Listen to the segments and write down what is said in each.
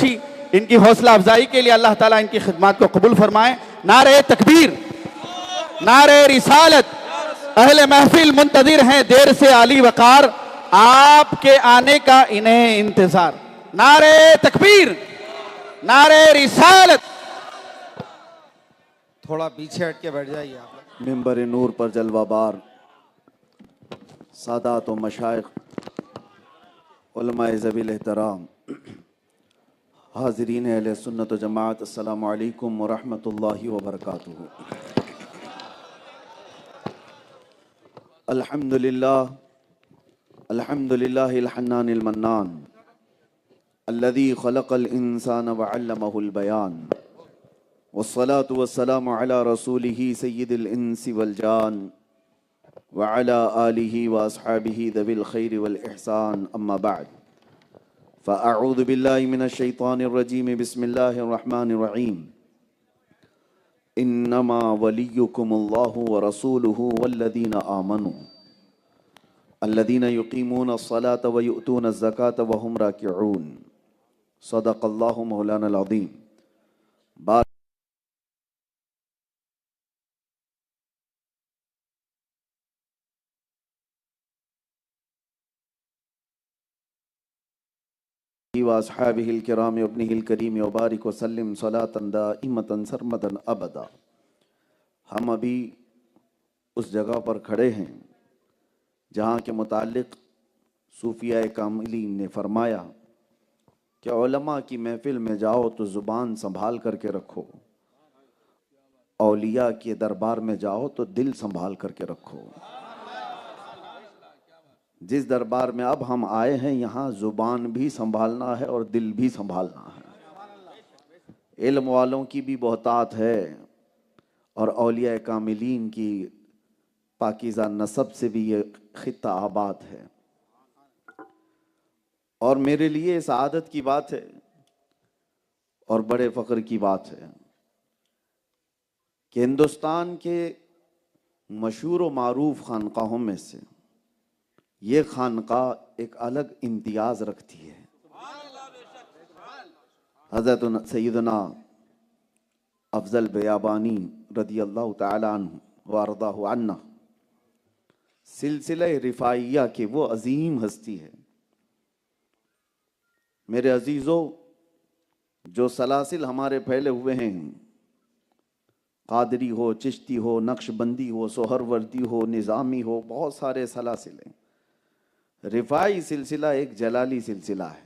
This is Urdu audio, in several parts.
ان کی حوصلہ افزائی کے لیے اللہ تعالیٰ ان کی خدمات کو قبول فرمائے. نعرہ تکبیر، نعرہ رسالت. اہل محفل منتظر ہیں دیر سے عالی وقار، آپ کے آنے کا انہیں انتظار. نعرہ تکبیر، نعرہ رسالت. تھوڑا پیچھے ہٹ کے بیٹھ جائیے آپ. منبر نور پر جلوہ بار سادات و مشائخ، علماء ذوی الاحترام، حاضرین اہل سنت و جماعت، السلام علیکم ورحمۃ اللہ وبرکاتہ. الحمدللہ الحنان المنان الذي خلق الانسان وعلمه البیان، والصلاة والسلام على رسوله سید الانس والجان وعلى آلہ واصحابہ ذوی الخیر والاحسان. اما بعد فاعوذ باللہ من الشیطان الرجیم، بسم اللہ الرحمن الرحیم. انما ولیکم اللہ ورسولہ والذین آمنوا الذین یقیمون الصلاة ویؤتون الزکاة وهم راکعون. صدق اللہ مولانا العظیم. واصحابہ الکرام ابنہ الکریم وبارک وسلم صلاۃ دائمۃ سرمدا ابدا. ہم ابھی اس جگہ پر کھڑے ہیں جہاں کے متعلق صوفیہ کاملین نے فرمایا کہ علماء کی محفل میں جاؤ تو زبان سنبھال کر کے رکھو، اولیاء کے دربار میں جاؤ تو دل سنبھال کر کے رکھو. جس دربار میں اب ہم آئے ہیں یہاں زبان بھی سنبھالنا ہے اور دل بھی سنبھالنا ہے. علم والوں کی بھی بہتات ہے اور اولیاء کاملین کی پاکیزہ نسب سے بھی یہ خطہ آباد ہے. اور میرے لیے سعادت کی بات ہے اور بڑے فخر کی بات ہے کہ ہندوستان کے مشہور و معروف خانقاہوں میں سے یہ خانقاہ ایک الگ امتیاز رکھتی ہے. حضرت سیدنا افضل بیابانی رضی اللہ تعالی عنہ وارضاہ عنہ سلسلہ رفاعیہ کے وہ عظیم ہستی ہے. میرے عزیزوں، جو سلاسل ہمارے پھیلے ہوئے ہیں، قادری ہو، چشتی ہو، نقش بندی ہو، سہروردی ہو، نظامی ہو، بہت سارے سلاسل ہیں. رفاعی سلسلہ ایک جلالی سلسلہ ہے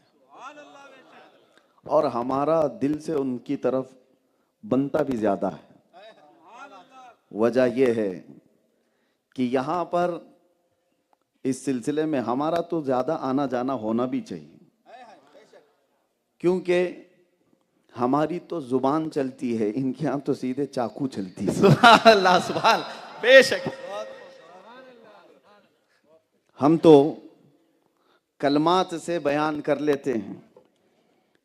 اور ہمارا دل سے ان کی طرف بنتا بھی زیادہ ہے. وجہ یہ ہے کہ یہاں پر اس سلسلے میں ہمارا تو زیادہ آنا جانا ہونا بھی چاہیے، کیونکہ ہماری تو زبان چلتی ہے، ان کے ہاں تو سیدھے چاقو چلتی ہے. سبحان اللہ، سبحان بے شک. ہم تو کلمات سے بیان کر لیتے ہیں،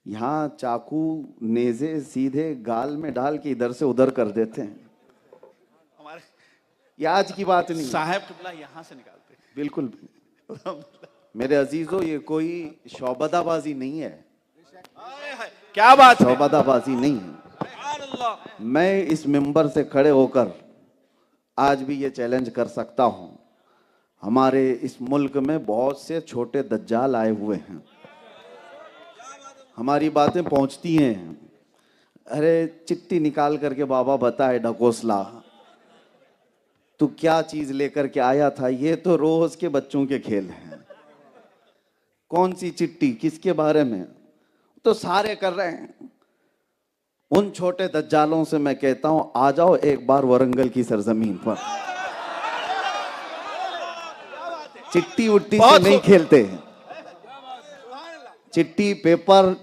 یہاں چاقو نیزے سیدھے گال میں ڈال کے ادھر سے ادھر کر دیتے ہیں. یہ آج کی بات نہیں، صاحب قبلہ یہاں سے نکالتے ہیں. بالکل. میرے عزیزوں، یہ کوئی شعبدہ بازی نہیں ہے، کیا بات ہے. شعبدہ بازی نہیں ہے. میں اس منبر سے کھڑے ہو کر آج بھی یہ چیلنج کر سکتا ہوں، ہمارے اس ملک میں بہت سے چھوٹے دجال آئے ہوئے ہیں، ہماری باتیں پہنچتی ہیں. ارے چٹی نکال کر کے بابا بتائے ڈھکوسلا تو کیا چیز لے کر کے آیا تھا. یہ تو روز کے بچوں کے کھیل ہیں. کون سی چٹی، کس کے بارے میں، تو سارے کر رہے ہیں. ان چھوٹے دجالوں سے میں کہتا ہوں آ جاؤ ایک بار ورنگل کی سرزمین پر. چٹی وٹی سے نہیں کھیلتے ہیں، چٹی پیپر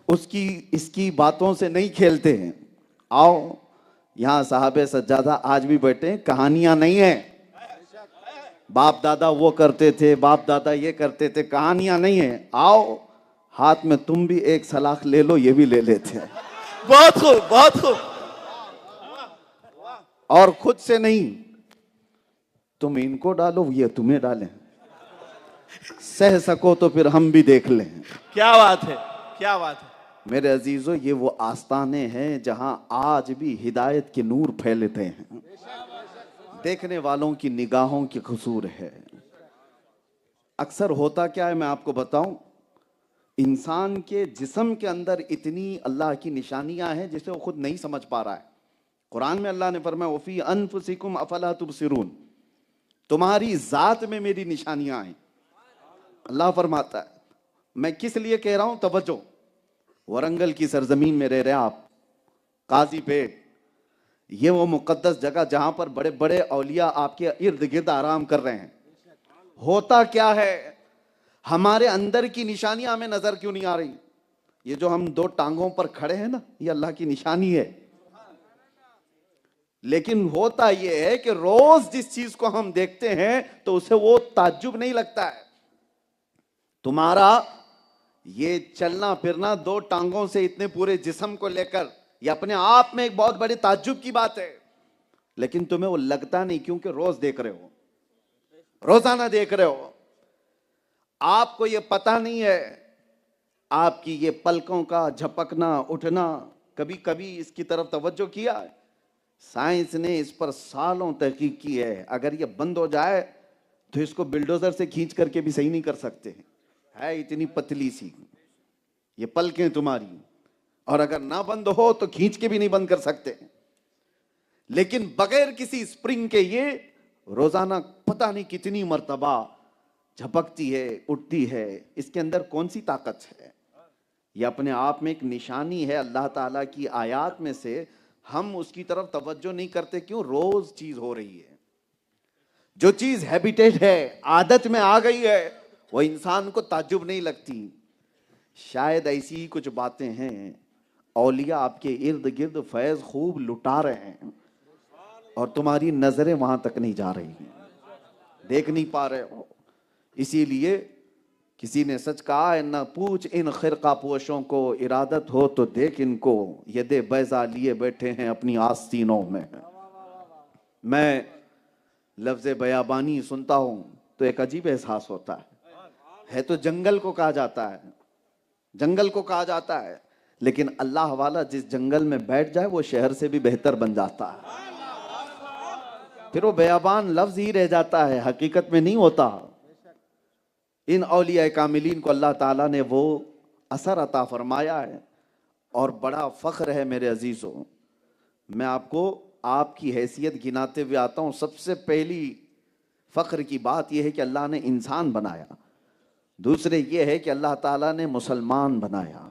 اس کی باتوں سے نہیں کھیلتے ہیں. آؤ یہاں صاحب سجادہ آج بھی بیٹھے ہیں، کہانیاں نہیں ہیں. باپ دادا وہ کرتے تھے، باپ دادا یہ کرتے تھے، کہانیاں نہیں ہیں. آؤ ہاتھ میں تم بھی ایک سلاخ لے لو، یہ بھی لے لیتے ہیں. بہت خوب، بہت خوب. اور خود سے نہیں، تم ان کو ڈالو یہ تمہیں ڈالیں. سہ سکو تو پھر ہم بھی دیکھ لیں. کیا بات ہے، کیا بات ہے. میرے عزیزو یہ وہ آستانے ہیں جہاں آج بھی ہدایت کے نور پھیلتے ہیں، دیکھنے والوں کی نگاہوں کی قصور ہے۔ اکثر ہوتا کیا ہے میں آپ کو بتاؤں، انسان کے جسم کے اندر اتنی اللہ کی نشانیاں ہیں جسے وہ خود نہیں سمجھ پا رہا ہے۔ قرآن میں اللہ نے فرمایا وَفِي أَنفُسِكُمْ أَفَلَا تُبْصِرُونَ، تمہاری ذات میں میری نشانیاں ہیں۔ اللہ فرماتا ہے میں کس لیے کہہ رہا ہوں، توجہ، ورنگل کی سرزمین میں رہ رہے آپ، قاضی پیٹ، یہ وہ مقدس جگہ جہاں پر بڑے بڑے اولیاء آپ کے ارد گرد آرام کر رہے ہیں۔ ہوتا کیا ہے، ہمارے اندر کی نشانیاں ہمیں نظر کیوں نہیں آ رہی؟ یہ جو ہم دو ٹانگوں پر کھڑے ہیں نا، یہ اللہ کی نشانی ہے۔ لیکن ہوتا یہ ہے کہ روز جس چیز کو ہم دیکھتے ہیں تو اسے وہ تعجب نہیں لگتا ہے۔ تمہارا یہ چلنا پھرنا دو ٹانگوں سے اتنے پورے جسم کو لے کر، یہ اپنے آپ میں ایک بہت بڑی تعجب کی بات ہے، لیکن تمہیں وہ لگتا نہیں کیونکہ روز دیکھ رہے ہو، روزانہ دیکھ رہے ہو۔ آپ کو یہ پتہ نہیں ہے، آپ کی یہ پلکوں کا جھپکنا اٹھنا، کبھی کبھی اس کی طرف توجہ کیا ہے؟ سائنس نے اس پر سالوں تحقیق کی ہے، اگر یہ بند ہو جائے تو اس کو بلڈوزر سے کھینچ کر کے بھی صحیح نہیں کر سکتے، ہے اتنی پتلی سی یہ پلکیں تمہاری، اور اگر نہ بند ہو تو کھینچ کے بھی نہیں بند کر سکتے، لیکن بغیر کسی سپرنگ کے یہ روزانہ پتہ نہیں کتنی مرتبہ جھپکتی ہے، اٹھتی ہے۔ اس کے اندر کون سی طاقت ہے؟ یہ اپنے آپ میں ایک نشانی ہے اللہ تعالیٰ کی آیات میں سے، ہم اس کی طرف توجہ نہیں کرتے کیوں؟ روز چیز ہو رہی ہے، جو چیز ہیبیٹیٹ ہے، عادت میں آ گئی ہے، وہ انسان کو تعجب نہیں لگتی۔ شاید ایسی ہی کچھ باتیں ہیں، اولیاء آپ کے ارد گرد فیض خوب لٹا رہے ہیں اور تمہاری نظریں وہاں تک نہیں جا رہی ہیں، دیکھ نہیں پا رہے ہو۔ اسی لیے کسی نے سچ کہا ہے، نہ پوچھ ان خرقہ پوشوں کو، ارادت ہو تو دیکھ ان کو، ید بیضا لیے بیٹھے ہیں اپنی آستینوں میں۔ میں لفظ بیابانی سنتا ہوں تو ایک عجیب احساس ہوتا ہے تو جنگل کو کہا جاتا ہے، جنگل کو کہا جاتا ہے، لیکن اللہ والا جس جنگل میں بیٹھ جائے وہ شہر سے بھی بہتر بن جاتا ہے، پھر وہ بیابان لفظ ہی رہ جاتا ہے، حقیقت میں نہیں ہوتا۔ ان اولیاء کاملین کو اللہ تعالیٰ نے وہ اثر عطا فرمایا ہے، اور بڑا فخر ہے میرے عزیزوں۔ میں آپ کو آپ کی حیثیت گناتے ہوئے آتا ہوں۔ سب سے پہلی فخر کی بات یہ ہے کہ اللہ نے انسان بنایا، دوسرے یہ ہے کہ اللہ تعالیٰ نے مسلمان بنایا،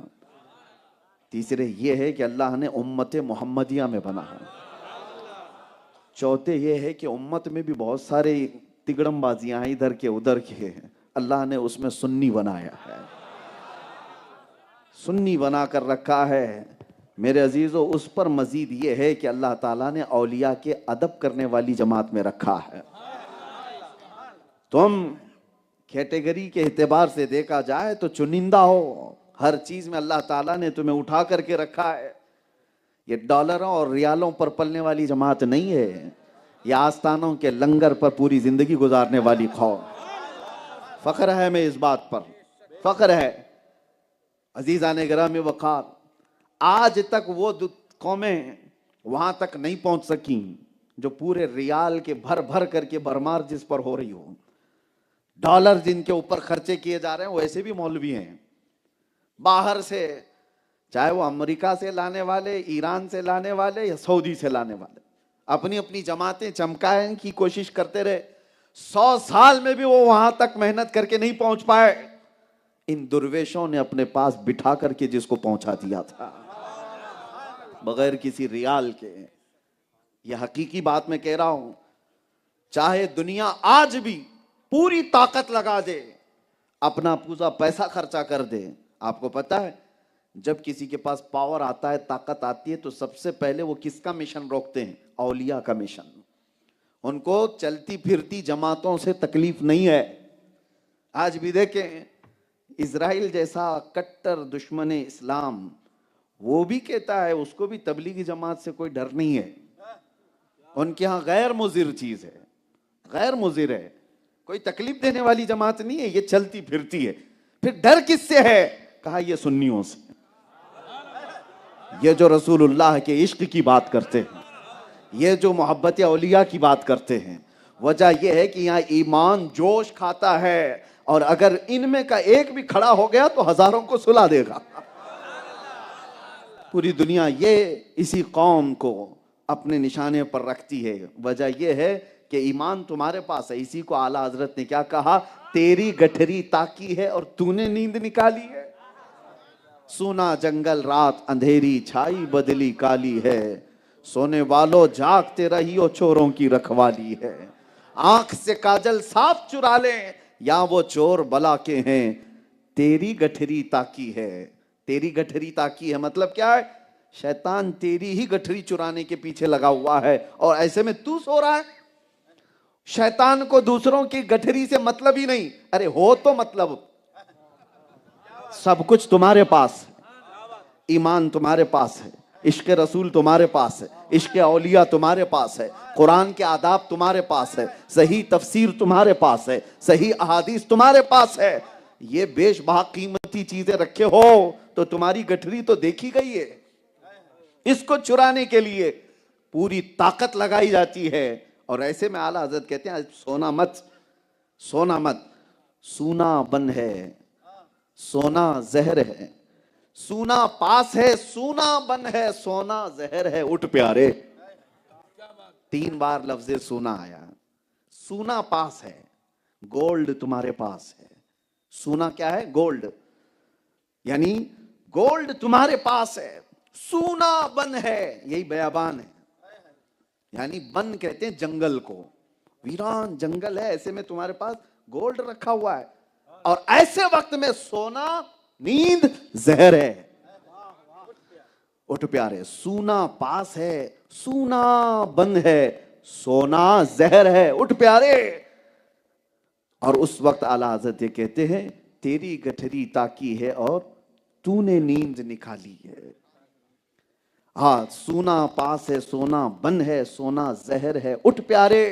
تیسرے یہ ہے کہ اللہ نے امت محمدیہ میں بنایا، چوتھے یہ ہے کہ امت میں بھی بہت سارے تگڑم بازیاں ہیں ادھر کے ادھر کے ہیں، اللہ نے اس میں سنی بنایا ہے، سنی بنا کر رکھا ہے۔ میرے عزیزو اس پر مزید یہ ہے کہ اللہ تعالیٰ نے اولیاء کے ادب کرنے والی جماعت میں رکھا ہے۔ تم کیٹیگری کے اعتبار سے دیکھا جائے تو چنندہ ہو، ہر چیز میں اللہ تعالیٰ نے تمہیں اٹھا کر کے رکھا ہے۔ یہ ڈالروں اور ریالوں پر پلنے والی جماعت نہیں ہے، یہ آستانوں کے لنگر پر پوری زندگی گزارنے والی قوم۔ فخر ہے میں اس بات پر، فخر ہے۔ عزیزان گرامی وقار، آج تک وہ قومیں وہاں تک نہیں پہنچ سکیں جو پورے ریال کے بھر بھر کر کے بھرمار جس پر ہو رہی ہو، ڈالر جن کے اوپر خرچے کیے جا رہے ہیں، وہ ایسے بھی مولوی ہیں باہر سے، چاہے وہ امریکہ سے لانے والے، ایران سے لانے والے یا سعودی سے لانے والے، اپنی اپنی جماعتیں چمکانے کی کوشش کرتے رہے، 100 سال میں بھی وہ وہاں تک محنت کر کے نہیں پہنچ پائے۔ ان درویشوں نے اپنے پاس بٹھا کر کے جس کو پہنچا دیا تھا بغیر کسی ریال کے۔ یہ حقیقی بات میں کہہ رہا ہوں، چاہے دنیا آج بھی پوری طاقت لگا دے، اپنا پورا پیسہ خرچہ کر دے، آپ کو پتہ ہے جب کسی کے پاس پاور آتا ہے، طاقت آتی ہے، تو سب سے پہلے وہ کس کا مشن روکتے ہیں؟ اولیاء کا مشن۔ ان کو چلتی پھرتی جماعتوں سے تکلیف نہیں ہے۔ آج بھی دیکھیں، اسرائیل جیسا کٹر دشمن اسلام، وہ بھی کہتا ہے، اس کو بھی تبلیغی جماعت سے کوئی ڈر نہیں ہے، ان کے ہاں غیر مضر چیز ہے، غیر مضر ہے، کوئی تکلیف دینے والی جماعت نہیں ہے، یہ چلتی پھرتی ہے۔ پھر ڈر کس سے ہے؟ کہا یہ سنیوں سے، یہ جو رسول اللہ کے عشق کی بات کرتے ہیں، یہ جو محبت اولیاء کی بات کرتے ہیں، وجہ یہ ہے کہ یہاں ایمان جوش کھاتا ہے، اور اگر ان میں کا ایک بھی کھڑا ہو گیا تو ہزاروں کو سلا دے گا۔ پوری دنیا یہ اسی قوم کو اپنے نشانے پر رکھتی ہے۔ وجہ یہ ہے کہ ایمان تمہارے پاس ہے۔ اسی کو اعلیٰ حضرت نے کیا کہا؟ تیری گٹھری تاکی ہے اور تو نے نیند نکالی ہے۔ سونا جنگل رات اندھیری چھائی بدلی کالی ہے، سونے والو جاگتے رہیو چوروں کی رکھوالی ہے۔ آنکھ سے کاجل صاف چرا لیں یا وہ چور بلا کے ہیں، تیری گٹھری تاکی ہے۔ تیری گٹھری تاکی ہے مطلب کیا ہے؟ شیطان تیری ہی گٹھری چرانے کے پیچھے لگا ہوا ہے، اور ایسے میں تو سو رہا ہے۔ شیطان کو دوسروں کی گٹھری سے مطلب ہی نہیں، ارے ہو تو مطلب، سب کچھ تمہارے پاس ہے۔ ایمان تمہارے پاس ہے، عشق رسول تمہارے پاس ہے، عشق اولیاء تمہارے پاس ہے، قرآن کے آداب تمہارے پاس ہے، صحیح تفسیر تمہارے پاس ہے، صحیح احادیث تمہارے پاس ہے۔ یہ بیش بہا قیمتی چیزیں رکھے ہو تو تمہاری گٹھری تو دیکھی گئی ہے۔ اس کو چرانے کے لیے پوری طاقت لگائی جاتی ہے، اور ایسے میں اعلیٰ حضرت کہتے ہیں سونا مت، سونا مت، سونا بن ہے، سونا زہر ہے، سونا پاس ہے، سونا بن ہے، سونا زہر ہے، اٹھ پیارے۔ 3 بار لفظ سونا آیا۔ سونا پاس ہے، گولڈ تمہارے پاس ہے۔ سونا کیا ہے؟ گولڈ، یعنی گولڈ تمہارے پاس ہے، سونا بن ہے، یہی بیابان ہے، یعنی بن کہتے ہیں جنگل کو، ویران جنگل ہے، ایسے میں تمہارے پاس گولڈ رکھا ہوا ہے، اور ایسے وقت میں سونا نیند زہر ہے۔ اٹھ پیارے، سونا پاس ہے، سونا بند ہے، سونا زہر ہے، اٹھ پیارے۔ اور اس وقت اعلیٰ حضرت یہ کہتے ہیں تیری گٹھری تاکی ہے اور تو نے نیند نکالی ہے۔ ہاں، سونا پاس ہے، سونا بن ہے، سونا زہر ہے، اٹھ پیارے۔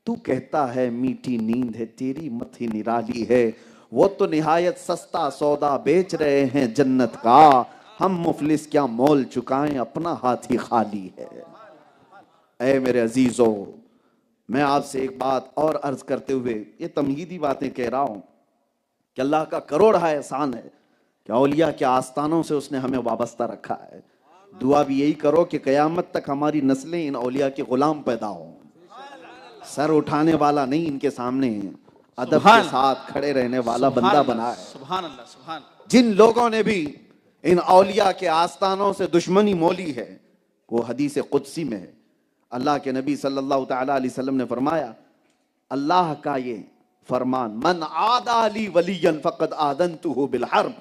تو کہتا ہے میٹھی نیند ہے، تیری متھی نرالی ہے، وہ تو نہایت سستا سودا بیچ رہے ہیں جنت کا، ہم مفلس کیا مول چکائیں، اپنا ہاتھ ہی خالی ہے۔ اے میرے عزیزو، میں آپ سے ایک بات اور عرض کرتے ہوئے یہ تمہیدی باتیں کہہ رہا ہوں کہ اللہ کا کروڑا احسان ہے کہ اولیاء کے آستانوں سے اس نے ہمیں وابستہ رکھا ہے۔ دعا بھی یہی کرو کہ قیامت تک ہماری نسلیں ان اولیاء کے غلام پیدا ہوں، سر اٹھانے والا نہیں ان کے سامنے، ادب کے ساتھ کھڑے رہنے والا بندہ بنا ہے۔ سبحان اللہ، سبحان اللہ۔ جن لوگوں نے بھی ان اولیاء کے آستانوں سے دشمنی مولی ہے، وہ حدیث قدسی میں ہے، اللہ کے نبی صلی اللہ تعالیٰ علیہ وسلم نے فرمایا، اللہ کا یہ فرمان، من عادی لی ولی فقد آذنتہ بالحرب،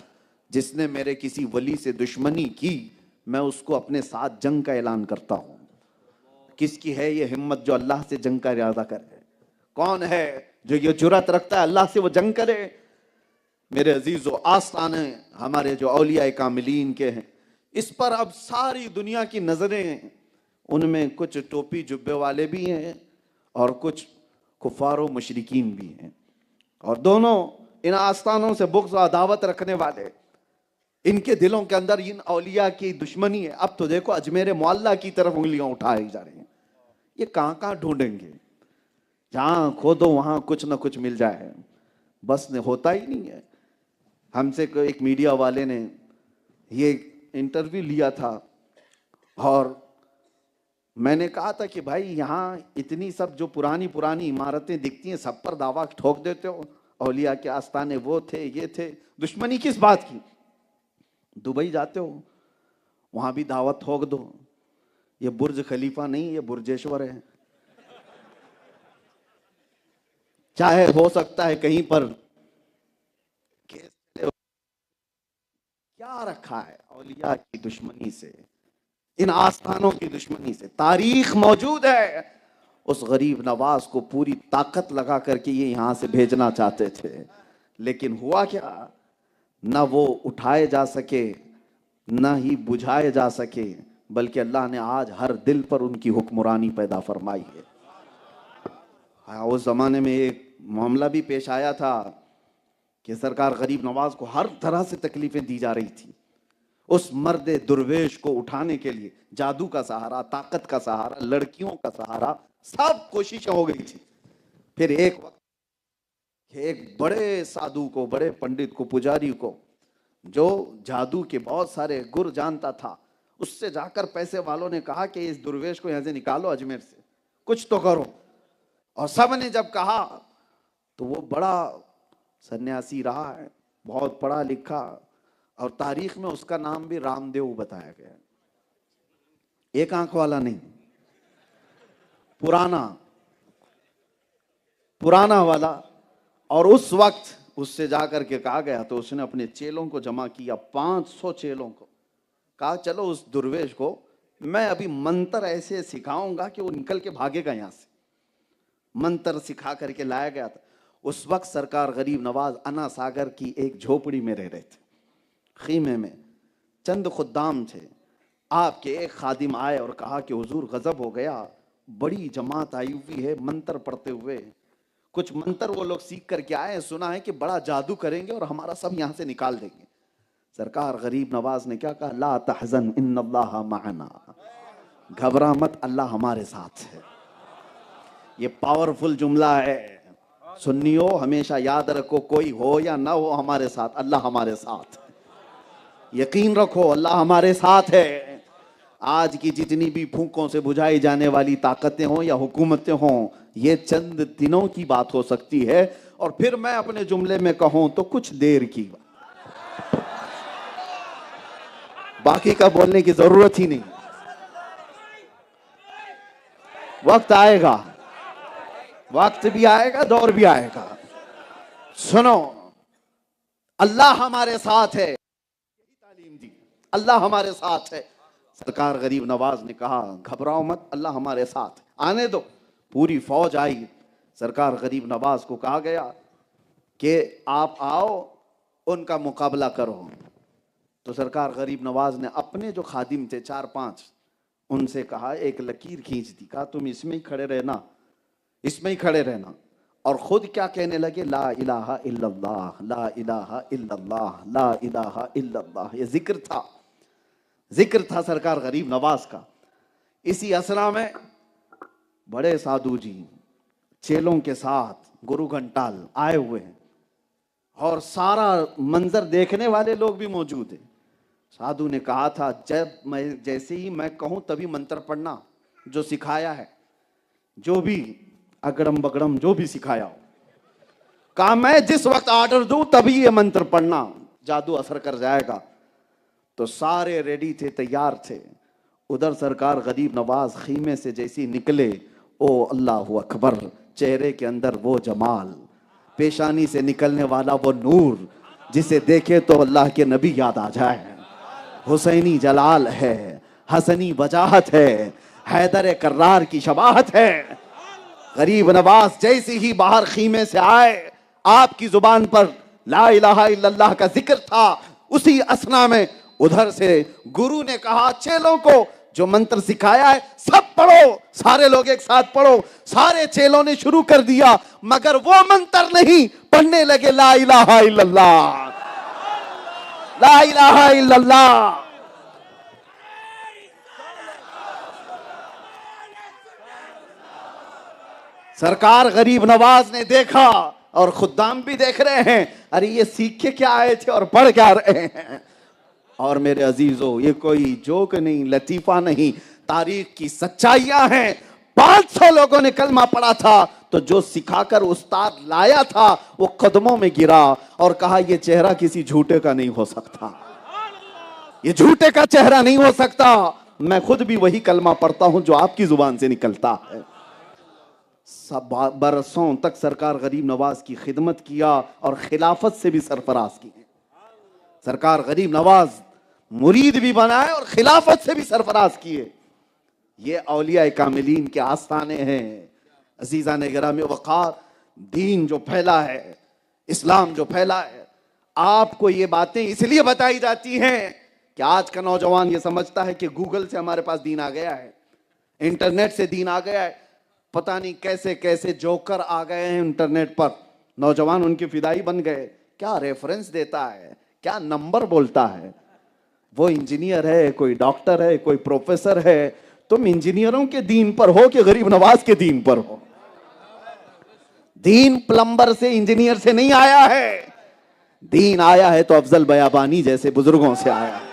جس نے میرے کسی ولی سے دشمنی کی میں اس کو اپنے ساتھ جنگ کا اعلان کرتا ہوں۔ کس کی ہے یہ ہمت جو اللہ سے جنگ کا ارادہ کرے؟ کون ہے جو یہ جرأت رکھتا ہے اللہ سے وہ جنگ کرے؟ میرے عزیزو، آستانے ہمارے جو اولیاء کاملین کے ہیں، اس پر اب ساری دنیا کی نظریں، ان میں کچھ ٹوپی جبے والے بھی ہیں اور کچھ کفار و مشرکین بھی ہیں، اور دونوں ان آستانوں سے بغض و عداوت رکھنے والے، ان کے دلوں کے اندر ان اولیاء کی دشمنی ہے۔ اب تو دیکھو اجمیر معلیٰ کی طرف انگلیاں اٹھائی جا رہی ہیں، یہ کہاں کہاں ڈھونڈیں گے؟ جہاں کھودو وہاں کچھ نہ کچھ مل جائے، بس ہوتا ہی نہیں ہے۔ ہم سے ایک میڈیا والے نے یہ انٹرویو لیا تھا، اور میں نے کہا تھا کہ بھائی یہاں اتنی سب جو پرانی عمارتیں دکھتی ہیں سب پر دعویٰ ٹھوک دیتے ہو، اولیاء کے آستانے وہ تھے یہ تھے، دشمنی کس بات کی؟ دبئی جاتے ہو وہاں بھی دعوت ٹھوک دو، یہ برج خلیفہ نہیں، یہ برجیشور ہے، چاہے ہو سکتا ہے کہیں پر کیا رکھا ہے اولیاء کی دشمنی سے، ان آستانوں کی دشمنی سے۔ تاریخ موجود ہے، اس غریب نواز کو پوری طاقت لگا کر کے یہ یہاں سے بھیجنا چاہتے تھے، لیکن ہوا کیا؟ نہ وہ اٹھائے جا سکے نہ ہی بجھائے جا سکے، بلکہ اللہ نے آج ہر دل پر ان کی حکمرانی پیدا فرمائی ہے۔ اس زمانے میں ایک معاملہ بھی پیش آیا تھا کہ سرکار غریب نواز کو ہر طرح سے تکلیفیں دی جا رہی تھی، اس مرد درویش کو اٹھانے کے لیے جادو کا سہارا، طاقت کا سہارا، لڑکیوں کا سہارا، سب کوششیں ہو گئی تھی. پھر ایک وقت ایک بڑے سادھو کو، بڑے پنڈت کو، پجاری کو، جو جادو کے بہت سارے گر جانتا تھا، اس سے جا کر پیسے والوں نے کہا کہ اس درویش کو یہاں سے نکالو اجمیر سے، کچھ تو کرو. اور سب نے جب کہا تو وہ بڑا سنیاسی رہا ہے، بہت پڑھا لکھا، اور تاریخ میں اس کا نام بھی رام دیو بتایا گیا ہے. ایک آنکھ والا نہیں، پرانا والا. اور اس وقت اس سے جا کر کے کہا گیا تو اس نے اپنے چیلوں کو جمع کیا، 500 چیلوں کو. کہا چلو اس درویش کو میں ابھی منتر ایسے سکھاؤں گا کہ وہ نکل کے بھاگے گا یہاں سے. منتر سکھا کر کے لایا گیا تھا. اس وقت سرکار غریب نواز انا ساگر کی ایک جھوپڑی میں رہ رہے تھے، خیمے میں. چند خدام تھے. آپ کے ایک خادم آئے اور کہا کہ حضور غضب ہو گیا، بڑی جماعت آئی ہوئی ہے منتر پڑھتے ہوئے، کچھ منتر وہ لوگ سیکھ کر کے آئے، سنا ہے کہ بڑا جادو کریں گے اور ہمارا سب یہاں سے نکال دیں گے. سرکار غریب نواز نے کیا کہا؟ لا تحزن ان اللہ معنا، گھبرا مت، اللہ ہمارے ساتھ ہے. یہ پاورفل جملہ ہے سنیو، ہمیشہ یاد رکھو، کوئی ہو یا نہ ہو ہمارے ساتھ، اللہ ہمارے ساتھ ہے. یقین رکھو اللہ ہمارے ساتھ ہے. آج کی جتنی بھی پھونکوں سے بجھائی جانے والی طاقتیں ہوں یا حکومتیں ہوں، یہ چند دنوں کی بات ہو سکتی ہے. اور پھر میں اپنے جملے میں کہوں تو کچھ دیر کی بات، باقی کا بولنے کی ضرورت ہی نہیں. وقت آئے گا، وقت بھی آئے گا، دور بھی آئے گا. سنو، اللہ ہمارے ساتھ ہے، تعلیم دی، اللہ ہمارے ساتھ ہے. سرکار غریب نواز نے کہا گھبراؤ مت، اللہ ہمارے ساتھ، آنے دو. پوری فوج آئی. سرکار غریب نواز کو کہا گیا کہ آپ آؤ، ان کا مقابلہ کرو. تو سرکار غریب نواز نے اپنے جو خادم تھے 4-5 ان سے کہا، ایک لکیر کھینچ دی، کہا تم اس میں ہی کھڑے رہنا، اس میں ہی کھڑے رہنا. اور خود کیا کہنے لگے؟ لا الہ الا اللہ، لا الہ الا اللہ، لا الہ الا اللہ. یہ ذکر تھا سرکار غریب نواز کا. اسی اسنا میں بڑے سادھو جی چیلوں کے ساتھ گرو گھنٹال آئے ہوئے ہیں، اور سارا منظر دیکھنے والے لوگ بھی موجود ہیں. سادھو نے کہا تھا جیسے ہی میں کہوں تبھی منتر پڑھنا، جو سکھایا ہے، جو بھی اگڑم بگڑم جو بھی سکھایا ہو. کہا میں جس وقت آرڈر دوں تبھی یہ منتر پڑھنا، جادو اثر کر جائے گا. تو سارے ریڈی تھے، تیار تھے. ادھر سرکار غریب نواز خیمے سے جیسی نکلے، او اللہ اکبر، چہرے کے اندر وہ جمال، پیشانی سے نکلنے والا وہ نور، جسے دیکھے تو اللہ کے نبی یاد آ جائے. حسینی جلال ہے، حسنی وجاہت ہے، حیدر کرار کی شباہت ہے. غریب نواز جیسے ہی باہر خیمے سے آئے، آپ کی زبان پر لا الہ الا اللہ کا ذکر تھا. اسی اسنا میں ادھر سے گرو نے کہا چیلوں کو جو منتر سکھایا ہے سب پڑھو. سارے لوگ ایک ساتھ پڑھو. سارے چیلوں نے شروع کر دیا، مگر وہ منتر نہیں، پڑھنے لگے لا الہ الا اللہ، لا الہ الا اللہ. سرکار غریب نواز نے دیکھا اور خدام بھی دیکھ رہے ہیں، ارے یہ سیکھ کے کیا آئے تھے اور پڑھ کیا رہے ہیں. اور میرے عزیزو، یہ کوئی جوک نہیں، لطیفہ نہیں، تاریخ کی سچائیاں ہیں. 500 لوگوں نے کلمہ پڑھا تھا، تو جو سکھا کر استاد لایا تھا وہ قدموں میں گرا اور کہا یہ چہرہ کسی جھوٹے کا نہیں ہو سکتا، یہ جھوٹے کا چہرہ نہیں ہو سکتا. میں خود بھی وہی کلمہ پڑھتا ہوں جو آپ کی زبان سے نکلتا ہے. برسوں تک سرکار غریب نواز کی خدمت کیا اور خلافت سے بھی سرفراز کی. سرکار غریب نواز مرید بھی بنائے اور خلافت سے بھی سرفراز کیے. یہ اولیاء کاملین کے آستانے ہیں. عزیزان گرامی وقار، دین جو پھیلا ہے، اسلام جو پھیلا ہے، آپ کو یہ باتیں اس لیے بتائی جاتی ہیں کہ آج کا نوجوان یہ سمجھتا ہے کہ گوگل سے ہمارے پاس دین آ گیا ہے، انٹرنیٹ سے دین آ گیا ہے. پتہ نہیں کیسے کیسے جوکر آ گئے ہیں انٹرنیٹ پر، نوجوان ان کے فدائی بن گئے. کیا ریفرنس دیتا ہے، کیا نمبر بولتا ہے. وہ انجینئر ہے, کوئی ڈاکٹر ہے, کوئی پروفیسر ہے. تم انجینئروں کے دین پر ہو کہ غریب نواز کے دین پر ہو؟ دین پلمبر سے, انجینئر سے نہیں آیا ہے. دین آیا ہے تو افضل بیابانی جیسے بزرگوں سے آیا ہے.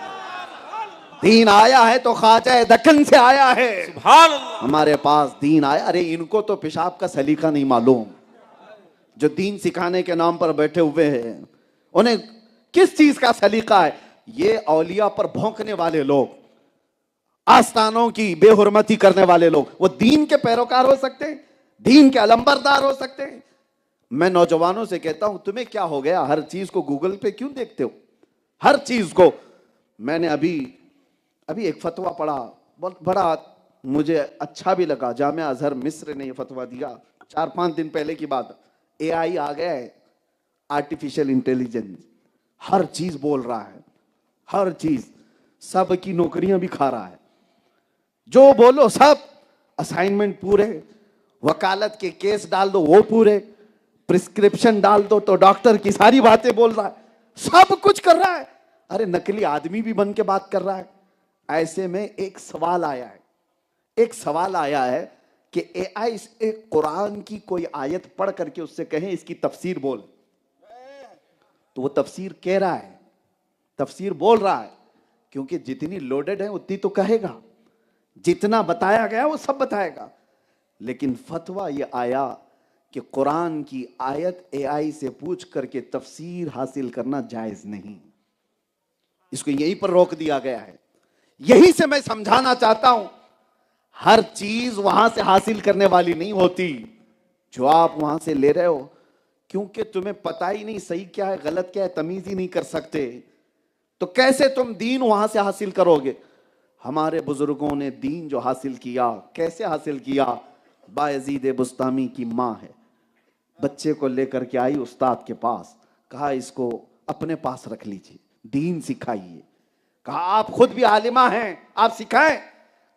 دین آیا ہے تو خواجہ دکن سے آیا ہے. سبحان اللہ. ہمارے پاس دین آیا. ارے ان کو تو پیشاب کا سلیقہ نہیں معلوم, جو دین سکھانے کے نام پر بیٹھے ہوئے ہیں. انہیں کس چیز کا سلیقہ ہے؟ یہ اولیاء پر بھونکنے والے لوگ, آستانوں کی بے حرمتی کرنے والے لوگ, وہ دین کے پیروکار ہو سکتے ہیں؟ دین کے علمبردار ہو سکتے ہیں؟ میں نوجوانوں سے کہتا ہوں, تمہیں کیا ہو گیا؟ ہر چیز کو گوگل پہ کیوں دیکھتے ہو؟ ہر چیز کو. میں نے ابھی ایک فتویٰ پڑھا, بہت بڑا مجھے اچھا بھی لگا. جامعہ ازہر مصر نے یہ فتویٰ دیا 4-5 دن پہلے کی بات. اے آئی آ گیا ہے, آرٹیفیشل انٹیلیجنس, ہر چیز بول رہا ہے, ہر چیز, سب کی نوکریاں بھی کھا رہا ہے. جو بولو سب, اسائنمنٹ پورے, وکالت کے کیس ڈال دو وہ پورے, پرسکرپشن ڈال دو تو ڈاکٹر کی ساری باتیں بول رہا ہے, سب کچھ کر رہا ہے. ارے نقلی آدمی بھی بن کے بات کر رہا ہے. ایسے میں ایک سوال آیا ہے کہ اے آئی ایک قرآن کی کوئی آیت پڑھ کر کے اس سے کہیں اس کی تفسیر بول, تو وہ تفسیر کہہ رہا ہے, تفسیر بول رہا ہے, کیونکہ جتنی لوڈڈ ہے اتنی تو کہے گا, جتنا بتایا گیا وہ سب بتائے گا. لیکن فتویٰ یہ آیا کہ قرآن کی آیت اے آئی سے پوچھ کر کے تفسیر حاصل کرنا جائز نہیں. اس کو یہیں پر روک دیا گیا ہے. یہی سے میں سمجھانا چاہتا ہوں, ہر چیز وہاں سے حاصل کرنے والی نہیں ہوتی جو آپ وہاں سے لے رہے ہو, کیونکہ تمہیں پتہ ہی نہیں صحیح کیا ہے غلط کیا ہے, تمیز ہی نہیں کر سکتے, تو کیسے تم دین وہاں سے حاصل کرو گے؟ ہمارے بزرگوں نے دین جو حاصل کیا, کیسے حاصل کیا؟ بایزید بسطامی کی ماں ہے, بچے کو لے کر کے آئی استاد کے پاس, کہا اس کو اپنے پاس رکھ لیجیے, دین سکھائیے. کہا آپ خود بھی عالمہ ہیں, آپ سکھائیں.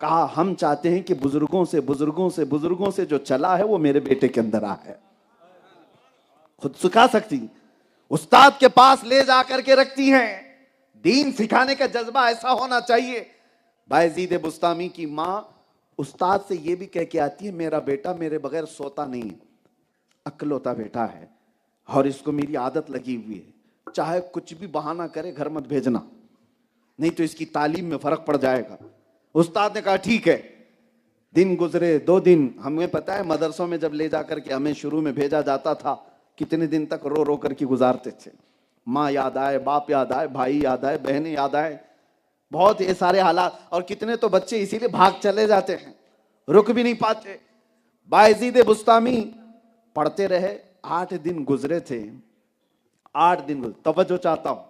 کہا ہم چاہتے ہیں کہ بزرگوں سے جو چلا ہے وہ میرے بیٹے کے اندر آ ہے. خود سکھا سکتی, استاد کے پاس لے جا کر کے رکھتی ہیں. دین سکھانے کا جذبہ ایسا ہونا چاہیے. بایزید بسطامی کی ماں استاد سے یہ بھی کہہ کے آتی ہے, میرا بیٹا میرے بغیر سوتا نہیں, اکلوتا بیٹا ہے اور اس کو میری عادت لگی ہوئی ہے, چاہے کچھ بھی بہانہ کرے گھر مت بھیجنا, نہیں تو اس کی تعلیم میں فرق پڑ جائے گا. استاد نے کہا ٹھیک ہے. دن گزرے, 2 دن, ہمیں پتا ہے مدرسوں میں جب لے جا کر کے ہمیں شروع میں بھیجا جاتا تھا, کتنے دن تک رو رو کر کے گزارتے تھے. ماں یاد آئے, باپ یاد آئے, بھائی یاد آئے, بہنیں یاد آئے, بہت یہ سارے حالات. اور کتنے تو بچے اسی لیے بھاگ چلے جاتے ہیں, رک بھی نہیں پاتے. بایزید بسطامی پڑھتے رہے. 8 دن گزرے تھے, 8 دن گزرے. توجہ چاہتا ہوں.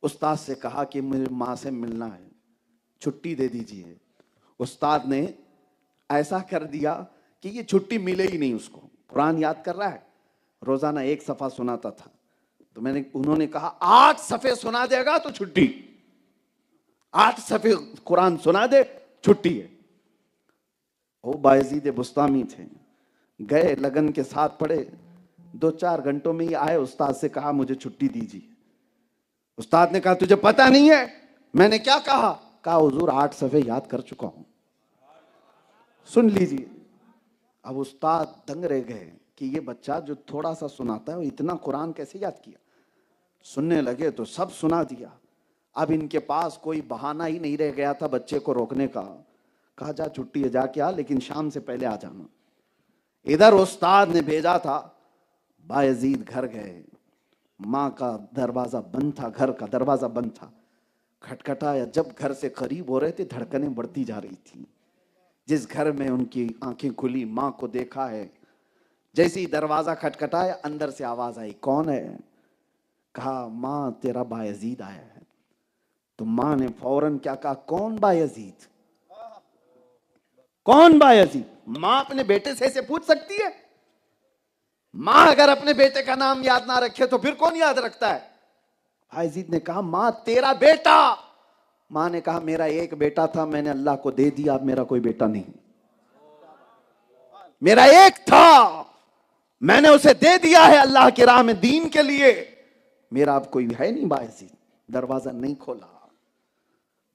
استاد سے کہا کہ مجھے ماں سے ملنا ہے, چھٹی دے دیجیے. استاد نے ایسا کر دیا کہ یہ چھٹی ملے ہی نہیں اس کو. قرآن یاد کر رہا ہے, روزانہ 1 صفحہ سناتا تھا. تو انہوں نے کہا 8 صفحے سنا دے گا تو چھٹی, 8 صفحے قرآن سنا دے چھٹی ہے. وہ بایزید بسطامی تھے, گئے لگن کے ساتھ پڑھے. 2-4 گھنٹوں میں ہی آئے, استاد سے کہا مجھے چھٹی دیجیے. استاد نے کہا تجھے پتا نہیں ہے میں نے کیا کہا؟ کہا حضور 8 صفحے یاد کر چکا ہوں, سن لیجیے. اب استاد دنگ رہ گئے کہ یہ بچہ جو تھوڑا سا سناتا ہے وہ اتنا قرآن کیسے یاد کیا. سننے لگے تو سب سنا دیا. اب ان کے پاس کوئی بہانہ ہی نہیں رہ گیا تھا بچے کو روکنے کا. کہا جا چھٹی ہے جا کے آ, لیکن شام سے پہلے آ جانا. ادھر استاد نے بھیجا تھا, بایزید گھر گئے. ماں کا دروازہ بند تھا, گھر کا دروازہ بند تھا. کھٹکھٹایا, جب گھر سے قریب ہو رہے تھے دھڑکنیں بڑھتی جا رہی تھی. جس گھر میں ان کی آنکھیں کھلی, ماں کو دیکھا ہے. جیسے ہی دروازہ کھٹکھٹایا اندر سے آواز آئی, کون ہے؟ کہا ماں تیرا بایزید آیا ہے. تو ماں نے فوراً کیا کہا, کون بایزید؟ کون بایزید؟ ماں اپنے بیٹے سے ایسے پوچھ سکتی ہے؟ ماں اگر اپنے بیٹے کا نام یاد نہ رکھے تو پھر کون یاد رکھتا ہے؟ بایزید نے کہا ماں تیرا بیٹا. ماں نے کہا میرا ایک بیٹا تھا, میں نے اللہ کو دے دیا, اب میرا کوئی بیٹا نہیں. میرا ایک تھا, میں نے اسے دے دیا ہے اللہ کی راہ میں دین کے لیے, میرا اب کوئی ہے نہیں. بایزید دروازہ نہیں کھولا.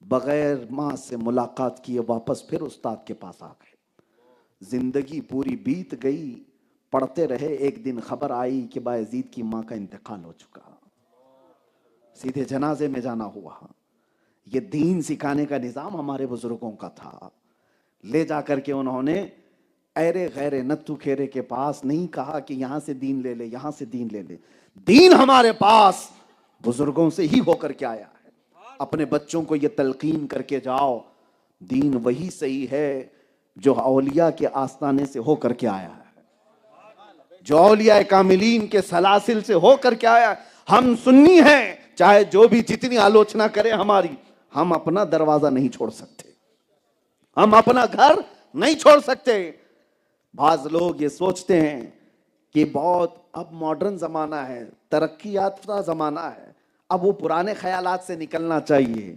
بغیر ماں سے ملاقات کیے واپس پھر استاد کے پاس آ گئے. زندگی پوری بیت گئی, پڑھتے رہے, ایک دن خبر آئی کہ بایزید کی ماں کا انتقال ہو چکا. سیدھے جنازے میں جانا ہوا. یہ دین سکھانے کا نظام ہمارے بزرگوں کا تھا. لے جا کر کے انہوں نے ایرے غیرے نتو کھیرے کے پاس نہیں کہا کہ یہاں سے دین لے لے, یہاں سے دین لے لے. دین ہمارے پاس بزرگوں سے ہی ہو کر کے آیا ہے. اپنے بچوں کو یہ تلقین کر کے جاؤ, دین وہی صحیح ہے جو اولیاء کے آستانے سے ہو کر کے آیا ہے, جو اولیاء کاملین کے سلاسل سے ہو کر کے آیا. ہم سنی ہیں, چاہے جو بھی جتنی آلوچنا کرے ہماری, ہم اپنا دروازہ نہیں چھوڑ سکتے, ہم اپنا گھر نہیں چھوڑ سکتے. بعض لوگ یہ سوچتے ہیں کہ بہت اب ماڈرن زمانہ ہے, ترقی یافتہ زمانہ ہے, اب وہ پرانے خیالات سے نکلنا چاہیے.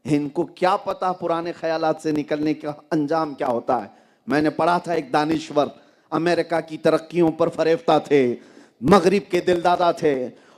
ان کو کیا پتا پرانے خیالات سے نکلنے کا انجام کیا ہوتا ہے. میں نے پڑھا تھا ایک دانشور امریکہ کی ترقیوں پر فریفتہ تھے, مغرب کے دلدادہ تھے.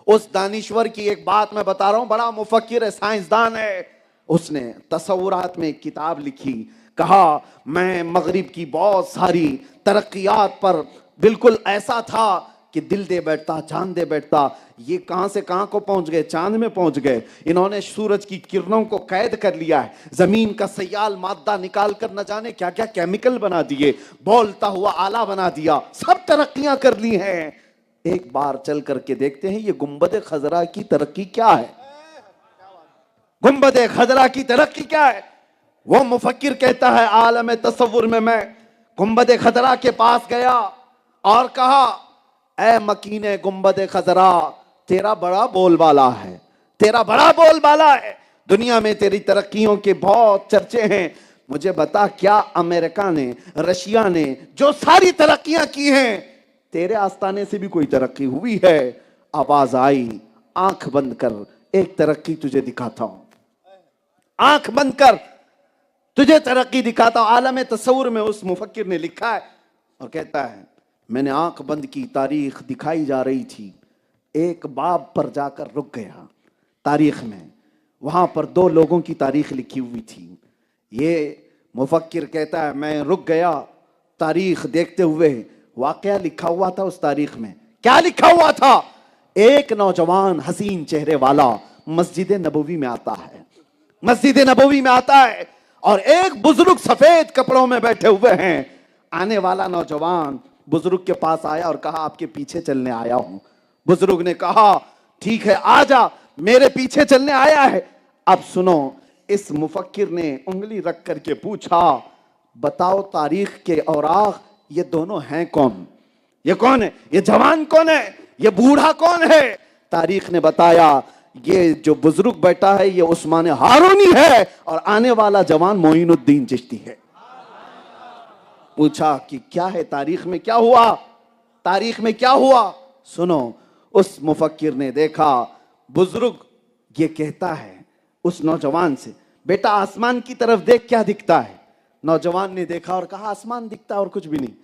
اس دانشور کی ایک بات میں بتا رہا ہوں, بڑا مفکر ہے, سائنسدان ہے. اس نے تصورات میں ایک کتاب لکھی, کہا میں مغرب کی بہت ساری ترقیات پر بالکل ایسا تھا کہ دل دے بیٹھتا, جان دے بیٹھتا. یہ کہاں سے کہاں کو پہنچ گئے, چاند میں پہنچ گئے. انہوں نے سورج کی کرنوں کو قید کر لیا ہے, زمین کا سیال مادہ نکال کر نہ جانے کیا کیا کیمیکل بنا دیے, بولتا ہوا آلہ بنا دیا, سب ترقیاں کر لی ہیں. ایک بار چل کر کے دیکھتے ہیں یہ گنبد خضرا کی ترقی کیا ہے, گنبد خضرا کی ترقی کیا ہے. وہ مفکر کہتا ہے عالم تصور میں گنبد خضرا کے پاس گیا اور کہا اے مکین گنبد خضرا, تیرا بڑا بول بالا ہے, تیرا بڑا بول بالا ہے, دنیا میں تیری ترقیوں کے بہت چرچے ہیں. مجھے بتا کیا امریکہ نے, رشیا نے جو ساری ترقیاں کی ہیں, تیرے آستانے سے بھی کوئی ترقی ہوئی ہے؟ آواز آئی, آنکھ بند کر, ایک ترقی تجھے دکھاتا ہوں, آنکھ بند کر تجھے ترقی دکھاتا ہوں. عالم تصور میں اس مفکر نے لکھا ہے اور کہتا ہے میں نے آنکھ بند کی, تاریخ دکھائی جا رہی تھی, ایک باب پر جا کر رک گیا تاریخ میں, وہاں پر دو لوگوں کی تاریخ لکھی ہوئی تھی. یہ مفکر کہتا ہے میں رک گیا تاریخ دیکھتے ہوئے, واقعہ لکھا ہوا تھا اس تاریخ میں. کیا لکھا ہوا تھا؟ ایک نوجوان حسین چہرے والا مسجد نبوی میں آتا ہے, مسجد نبوی میں آتا ہے, اور ایک بزرگ سفید کپڑوں میں بیٹھے ہوئے ہیں. آنے والا نوجوان بزرگ کے پاس آیا اور کہا آپ کے پیچھے چلنے آیا ہوں. بزرگ نے کہا ٹھیک ہے آ جا, میرے پیچھے چلنے آیا ہے. اب سنو, اس مفکر نے انگلی رکھ کر کے پوچھا بتاؤ تاریخ کے اوراق یہ دونوں ہیں کون, یہ کون ہے, یہ جوان کون ہے, یہ بوڑھا کون ہے؟ تاریخ نے بتایا یہ جو بزرگ بیٹھا ہے یہ عثمان ہارونی ہے, اور آنے والا جوان معین الدین چشتی ہے. پوچھا کہ کیا ہے تاریخ میں کیا ہوا, تاریخ میں کیا ہوا؟ سنو, اس مفکر نے دیکھا بزرگ یہ کہتا ہے اس نوجوان سے بیٹا آسمان کی طرف دیکھ کیا دکھتا ہے. نوجوان نے دیکھا اور کہا آسمان دکھتا اور کچھ بھی نہیں.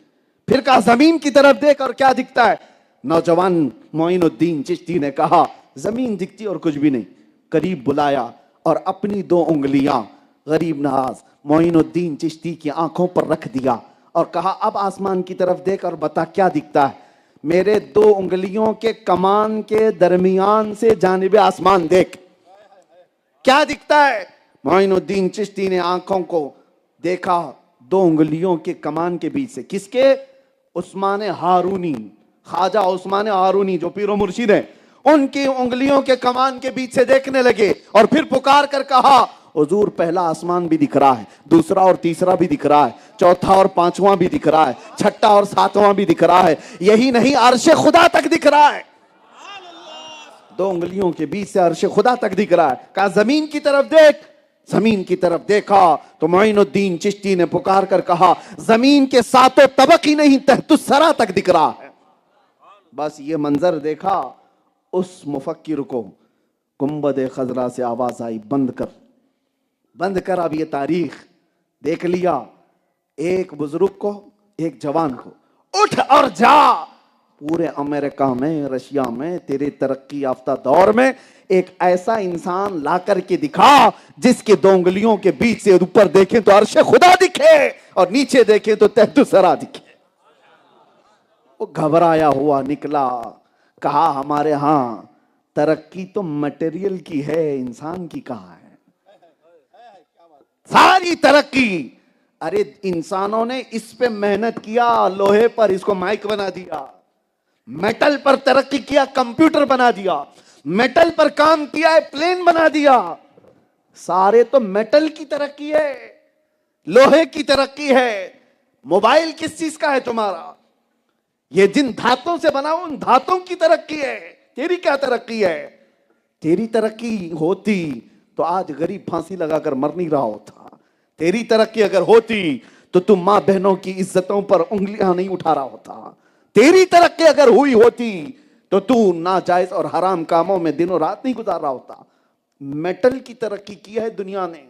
پھر کہا زمین کی طرف دیکھ اور کیا دکھتا ہے. نوجوان معین الدین چشتی نے کہا زمین دکھتی اور کچھ بھی نہیں. قریب بلایا اور اپنی دو انگلیاں غریب نواز معین الدین چشتی کی آنکھوں پر رکھ دیا اور کہا اب آسمان کی طرف دیکھ اور بتا کیا دکھتا ہے. میرے دو انگلیوں کے کمان کے درمیان سے جانب آسمان دیکھ کیا دکھتا ہے. معین الدین چشتی نے آنکھوں کو دیکھا دو انگلیوں کے کمان کے بیچ سے. کس کے؟ عثمان ہارونی, خواجہ عثمان ہارونی جو پیر و مرشد ہیں, ان کی انگلیوں کے کمان کے بیچ سے دیکھنے لگے اور پھر پکار کر کہا حضور پہلا آسمان بھی دکھ رہا ہے, دوسرا اور تیسرا بھی دکھ رہا ہے, چوتھا اور پانچواں بھی دکھ رہا ہے, چھٹا اور ساتواں بھی دکھ رہا ہے, یہی نہیں عرش خدا تک دکھ رہا ہے. دو انگلیوں کے بیچ سے عرش خدا تک دکھ رہا ہے. کہا زمین کی طرف دیکھ. زمین کی طرف دیکھا تو معین الدین چشتی نے پکار کر کہا زمین کے ساتوں طبق ہی نہیں تحت الثری تک دکھ رہا ہے. بس یہ منظر دیکھا اس مفکر کو گنبد خضرا سے آواز آئی بند کر, بند کر. اب یہ تاریخ دیکھ لیا, ایک بزرگ کو ایک جوان کو, اٹھ اور جا پورے امریکہ میں، رشیا میں، تیرے ترقی یافتہ دور میں ایک ایسا انسان لا کر کے دکھا جس کے دو انگلیوں کے بیچ سے اوپر دیکھیں تو عرش خدا دکھے اور نیچے دیکھیں تو تحت الثری دکھے۔ وہ گھبرایا ہوا نکلا، کہا ہمارے ہاں ترقی تو مٹیریل کی ہے، انسان کی کہاں ہے؟ ساری ترقی، ارے انسانوں نے اس پہ محنت کیا، لوہے پر اس کو مائک بنا دیا، میٹل پر ترقی کیا، کمپیوٹر بنا دیا، میٹل پر کام کیا ہے، پلین بنا دیا۔ سارے تو میٹل کی ترقی ہے، لوہے کی ترقی ہے۔ موبائل کس چیز کا ہے تمہارا؟ یہ جن دھاتوں سے بنا ان دھاتوں کی ترقی ہے۔ تیری کیا ترقی ہے؟ تیری ترقی ہوتی تو آج غریب پھانسی لگا کر مر نہیں رہا ہوتا۔ تیری ترقی اگر ہوتی تو تم ماں بہنوں کی عزتوں پر انگلیاں نہیں اٹھا رہا ہوتا۔ تیری ترقی اگر ہوئی ہوتی تو تو ناجائز اور حرام کاموں میں دنوں رات نہیں گزار رہا ہوتا۔ میٹل کی ترقی کی ہے دنیا نے،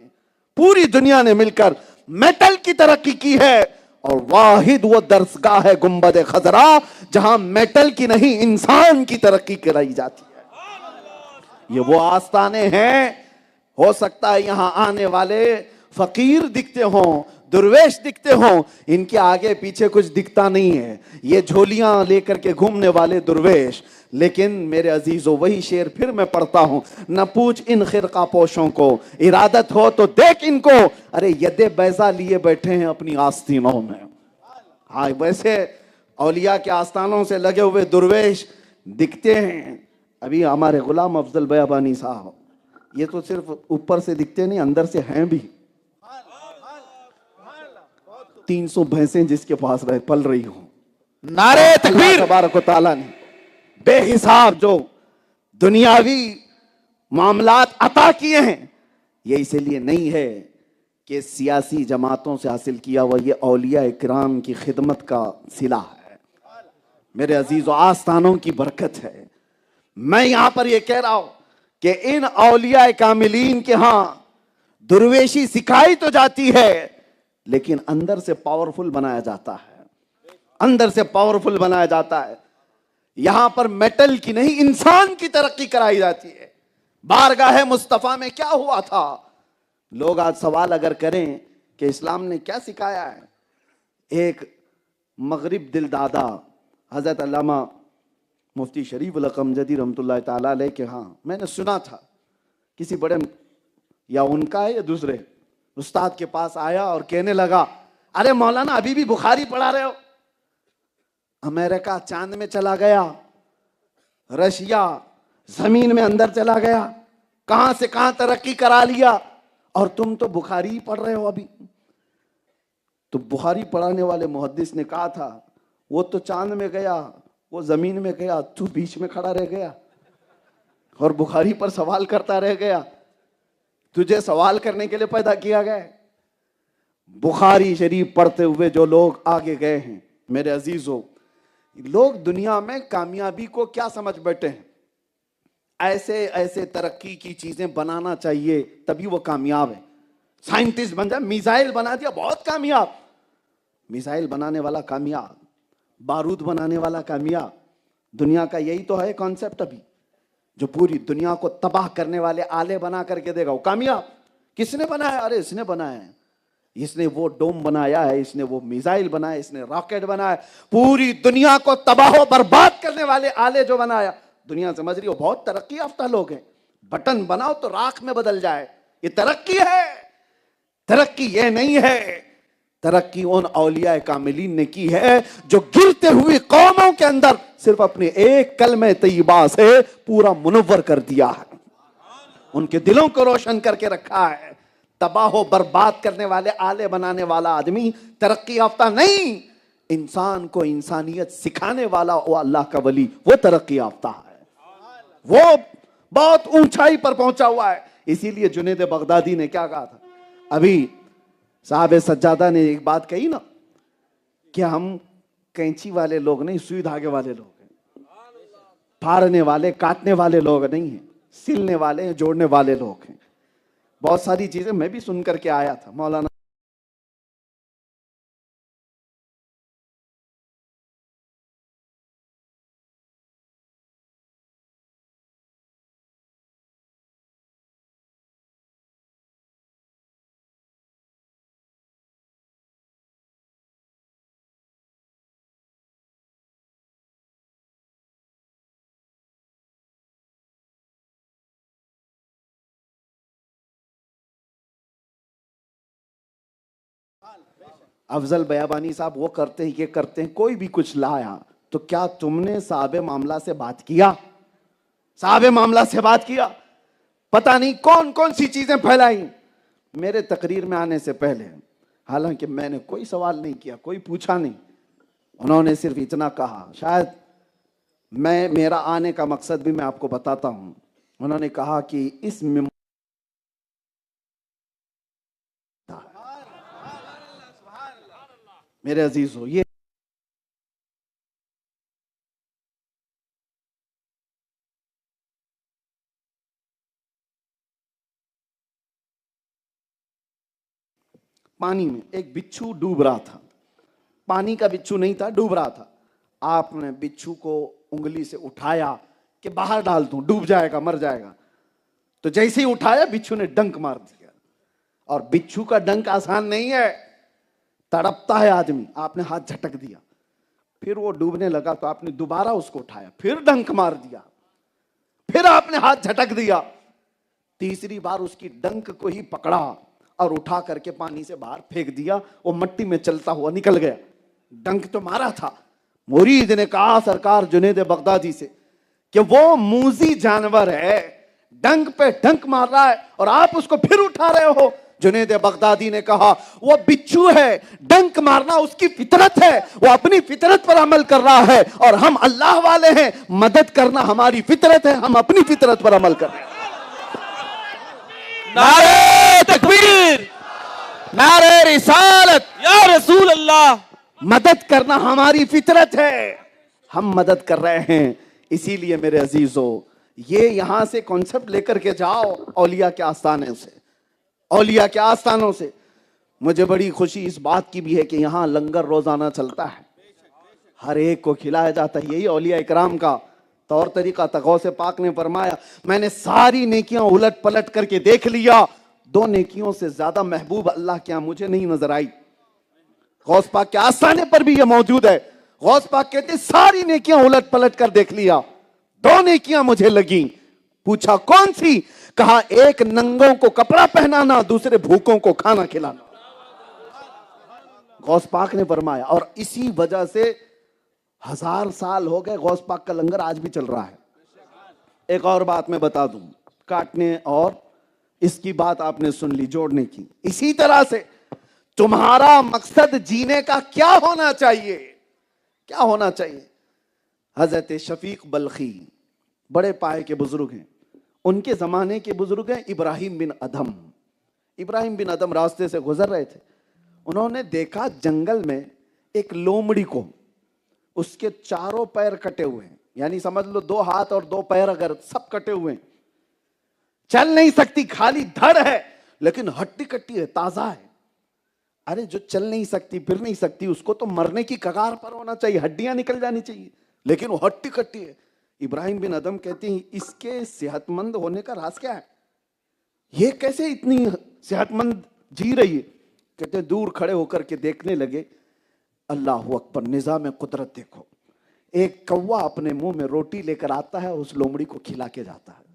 پوری دنیا نے مل کر میٹل کی ترقی کی ہے، اور واحد وہ درسگاہ ہے گنبد خضرا جہاں میٹل کی نہیں انسان کی ترقی کرائی جاتی ہے۔ یہ وہ آستانے ہیں، ہو سکتا ہے یہاں آنے والے فقیر دکھتے ہوں، درویش دکھتے ہوں، ان کے آگے پیچھے کچھ دکھتا نہیں ہے، یہ جھولیاں لے کر کے گھومنے والے درویش۔ لیکن میرے عزیزو وہی شعر پھر میں پڑھتا ہوں، نہ پوچھ ان خرقہ پوشوں کو، ارادت ہو تو دیکھ ان کو، ارے ید بیضا لیے بیٹھے ہیں اپنی آستینوں میں۔ ہاں ویسے اولیاء کے آستانوں سے لگے ہوئے درویش دکھتے ہیں۔ ابھی ہمارے غلام افضل بیابانی صاحب، یہ تو صرف اوپر سے دکھتے نہیں، اندر سے ہیں بھی۔ 300 بھینسیں جس کے پاس پل رہی ہوں، نعرہ اللہ تکبیر! تبارک و تعالیٰ نے بے حساب جو دنیاوی معاملات عطا کیے ہیں، یہ اسی لیے نہیں ہے کہ سیاسی جماعتوں سے حاصل کیا ہوا، یہ اولیاء کرام کی خدمت کا صلہ ہے۔ میرے عزیز و آستانوں کی برکت ہے۔ میں یہاں پر یہ کہہ رہا ہوں کہ ان اولیاء کاملین کے ہاں درویشی سکھائی تو جاتی ہے، لیکن اندر سے پاورفل بنایا جاتا ہے، اندر سے پاورفل بنایا جاتا ہے۔ یہاں پر میٹل کی نہیں انسان کی ترقی کرائی جاتی ہے۔ بارگاہ مصطفیٰ میں کیا ہوا تھا؟ لوگ آج سوال اگر کریں کہ اسلام نے کیا سکھایا ہے، ایک مغرب دل دادا حضرت علامہ مفتی شریف القمجدی رحمۃ اللہ تعالیٰ علیہ کے ہاں میں نے سنا تھا، کسی بڑے یا ان کا ہے یا دوسرے استاد کے پاس آیا اور کہنے لگا، ارے مولانا ابھی بھی بخاری پڑھا رہے ہو؟ امریکہ چاند میں چلا گیا، رشیا زمین میں اندر چلا گیا، کہاں سے کہاں ترقی کرا لیا، اور تم تو بخاری پڑھ رہے ہو ابھی؟ تو بخاری پڑھانے والے محدث نے کہا تھا، وہ تو چاند میں گیا، وہ زمین میں گیا، تو بیچ میں کھڑا رہ گیا اور بخاری پر سوال کرتا رہ گیا۔ تجھے سوال کرنے کے لیے پیدا کیا گیا ہے۔ بخاری شریف پڑھتے ہوئے جو لوگ آگے گئے ہیں، میرے عزیزو، لوگ دنیا میں کامیابی کو کیا سمجھ بیٹھے ہیں؟ ایسے ایسے ترقی کی چیزیں بنانا چاہیے تبھی وہ کامیاب ہے۔ سائنٹسٹ بن جائے، میزائل بنا دیا، بہت کامیاب۔ میزائل بنانے والا کامیاب، بارود بنانے والا کامیاب۔ دنیا کا یہی تو ہے کانسیپٹ ابھی، جو پوری دنیا کو تباہ کرنے والے آلے بنا کر کے دے گا وہ کامیاب۔ کس نے بنایا؟ ارے اس نے بنایا ہے، اس نے وہ ڈوم بنایا ہے، اس نے وہ میزائل بنایا، اس نے راکٹ بنایا، پوری دنیا کو تباہ و برباد کرنے والے آلے جو بنایا۔ دنیا سمجھ رہی ہو بہت ترقی یافتہ لوگ ہیں، بٹن بناؤ تو راکھ میں بدل جائے، یہ ترقی ہے؟ ترقی یہ نہیں ہے۔ ترقی ان اولیاء کاملین نے کی ہے جو گرتے ہوئی قوموں کے اندر صرف اپنے ایک کلمہ طیبہ سے پورا منور کر دیا ہے، ان کے دلوں کو روشن کر کے رکھا ہے۔ تباہ و برباد کرنے والے آلے بنانے والا آدمی ترقی یافتہ نہیں، انسان کو انسانیت سکھانے والا وہ اللہ کا ولی، وہ ترقی یافتہ ہے، وہ بہت اونچائی پر پہنچا ہوا ہے۔ اسی لیے جنید بغدادی نے کیا کہا تھا؟ ابھی صاحب سجادہ نے ایک بات کہی نا کہ ہم کینچی والے لوگ نہیں، سوئی دھاگے والے لوگ ہیں، پھاڑنے والے کاٹنے والے لوگ نہیں ہیں، سلنے والے ہیں، جوڑنے والے لوگ ہیں۔ بہت ساری چیزیں میں بھی سن کر کے آیا تھا مولانا افضل بیابانی صاحب وہ کرتے ہیں، یہ کرتے ہیں، کوئی بھی کچھ لایا تو کیا تم نے صاحب معاملہ سے بات کیا؟ صاحب معاملہ سے بات کیا؟ پتہ نہیں کون کون سی چیزیں پھیلائی میرے تقریر میں آنے سے پہلے، حالانکہ میں نے کوئی سوال نہیں کیا، کوئی پوچھا نہیں. انہوں نے صرف اتنا کہا، شاید میرا آنے کا مقصد بھی میں آپ کو بتاتا ہوں. انہوں نے کہا کہ اس میرے عزیزو، یہ پانی میں ایک بچھو ڈوب رہا تھا. پانی کا بچھو نہیں تھا، ڈوب رہا تھا. آپ نے بچھو کو انگلی سے اٹھایا کہ باہر ڈال دوں، ڈوب جائے گا، مر جائے گا. تو جیسے ہی اٹھایا بچھو نے ڈنک مار دیا. اور بچھو کا ڈنک آسان نہیں ہے، تڑپتا ہے آدمی. آپ نے ہاتھ جھٹک دیا، پھر وہ ڈوبنے لگا تو آپ نے دوبارہ اس کو اٹھایا، پھر ڈنک مار دیا، پھر آپ نے ہاتھ جھٹک دیا. تیسری بار اس کی ڈنک کو ہی پکڑا اور اٹھا کر کے پانی سے باہر پھینک دیا. وہ مٹی میں چلتا ہوا نکل گیا. ڈنک تو مارا تھا. مرید نے کہا سرکار جنید بغدادی سے کہ وہ موذی جانور ہے، ڈنک پہ ڈنک مار رہا ہے اور آپ اس کو پھر اٹھا رہے ہو. جنید بغدادی نے کہا وہ بچھو ہے، ڈنک مارنا اس کی فطرت ہے، وہ اپنی فطرت پر عمل کر رہا ہے، اور ہم اللہ والے ہیں، مدد کرنا ہماری فطرت ہے، ہم اپنی فطرت پر عمل کر رہے ہیں. نعرہ تکبیر، نعرہ رسالت، یا رسول اللہ. مدد کرنا ہماری فطرت ہے، ہم مدد کر رہے ہیں. اسی لیے میرے عزیزو، یہ یہاں سے کانسیپٹ لے کر کے جاؤ اولیاء کے آستانے سے، اولیاء کے آستانوں سے. مجھے بڑی خوشی اس بات کی بھی ہے کہ یہاں لنگر روزانہ چلتا ہے، ہر ایک کو کھلایا جاتا ہے. یہی اولیاء اکرام کا طور طریقہ تھا. غوث پاک نے فرمایا میں نے ساری نیکیاں الٹ پلٹ کر کے دیکھ لیا، 2 نیکیوں سے زیادہ محبوب اللہ کے یہاں مجھے نہیں نظر آئی. غوث پاک کے آستانے پر بھی یہ موجود ہے. غوث پاک کہتے ساری نیکیاں الٹ پلٹ کر دیکھ لیا، 2 نیکیاں مجھے لگیں. پوچھا کون سی؟ کہا ایک ننگوں کو کپڑا پہنانا، دوسرے بھوکوں کو کھانا کھلانا. غوث پاک نے فرمایا، اور اسی وجہ سے 1000 سال ہو گئے غوث پاک کا لنگر آج بھی چل رہا ہے. ایک اور بات میں بتا دوں، کاٹنے اور اس کی بات آپ نے سن لی جوڑنے کی. اسی طرح سے تمہارا مقصد جینے کا کیا ہونا چاہیے؟ کیا ہونا چاہیے؟ حضرت شفیق بلخی بڑے پائے کے بزرگ ہیں. ان کے زمانے کے بزرگ ہیں ابراہیم بن ادھم. ابراہیم بن ادھم راستے سے گزر رہے تھے. انہوں نے دیکھا جنگل میں ایک لومڑی کو، اس کے چاروں پیر کٹے ہوئے ہیں، یعنی سمجھ لو 2 ہاتھ اور 2 پیر اگر سب کٹے ہوئے ہیں، چل نہیں سکتی، خالی دھڑ ہے لیکن ہڈی کٹی ہے، تازہ ہے. ارے جو چل نہیں سکتی پھر نہیں سکتی اس کو تو مرنے کی کگار پر ہونا چاہیے، ہڈیاں نکل جانی چاہیے، لیکن وہ ہڈی کٹی ہے. ابراہیم بن ادھم کہتے ہیں اس کے صحت مند ہونے کا راز کیا ہے؟ یہ کیسے اتنی صحت مند جی رہی ہے؟ کہتے ہیں دور کھڑے ہو کر کے دیکھنے لگے. اللہ اکبر، نظام قدرت دیکھو. ایک کوا اپنے منہ میں روٹی لے کر آتا ہے اور اس لومڑی کو کھلا کے جاتا ہے.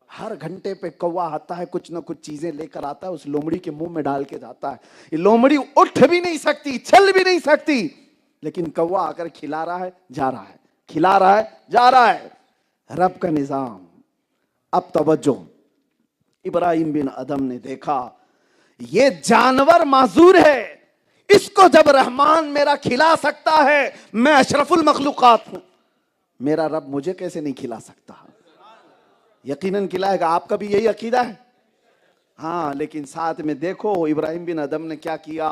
ہر گھنٹے پہ کوا آتا ہے، کچھ نہ کچھ چیزیں لے کر آتا ہے، اس لومڑی کے منہ میں ڈال کے جاتا ہے. یہ لومڑی اٹھ بھی نہیں سکتی، چل بھی نہیں سکتی، لیکن کوا آ کر کھلا رہا ہے، جا رہا ہے، کھلا رہا ہے، جا رہا ہے. رب کا نظام. اب توجہ، ابراہیم بن ادھم نے دیکھا یہ جانور معذور ہے، اس کو جب رحمان میرا کھلا سکتا ہے، میں اشرف المخلوقات ہوں، میرا رب مجھے کیسے نہیں کھلا سکتا؟ یقیناً کھلائے گا. آپ کا بھی یہی عقیدہ ہے؟ ہاں، لیکن ساتھ میں دیکھو ابراہیم بن ادھم نے کیا کیا.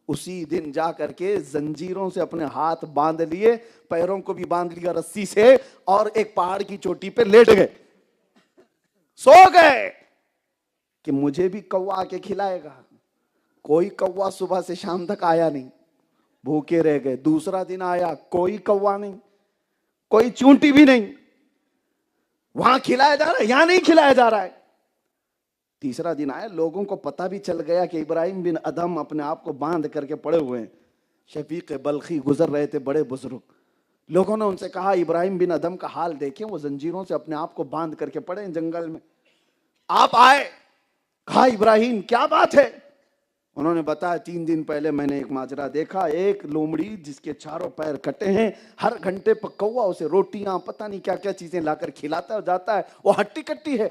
اسی دن جا کر کے زنجیروں سے اپنے ہاتھ باندھ لیے، پیروں کو بھی باندھ لیا رسی سے، اور ایک پہاڑ کی چوٹی پہ لیٹ گئے، سو گئے کہ مجھے بھی کوا کے کھلائے گا. کوئی کوا صبح سے شام تک آیا نہیں، بھوکے رہ گئے. دوسرا دن آیا، کوئی کوا نہیں، کوئی چونٹی بھی نہیں. وہاں کھلایا جا رہا ہے، یہاں نہیں کھلایا جا رہا ہے. تیسرا دن آیا، لوگوں کو پتہ بھی چل گیا کہ ابراہیم بن ادھم اپنے آپ کو باندھ کر کے پڑے ہوئے ہیں. شفیق بلخی گزر رہے تھے، بڑے بزرگ. لوگوں نے ان سے کہا ابراہیم بن ادھم کا حال دیکھیں، وہ زنجیروں سے اپنے آپ کو باندھ کر کے پڑے ہیں جنگل میں. آپ آئے، کہا ابراہیم کیا بات ہے؟ انہوں نے بتایا 3 دن پہلے میں نے ایک ماجرا دیکھا، ایک لومڑی جس کے چاروں پیر کٹے ہیں، ہر گھنٹے پر کوا اسے روٹیاں پتہ نہیں کیا کیا چیزیں لا کر کھلاتا ہے جاتا ہے، وہ ہٹی کٹی ہے۔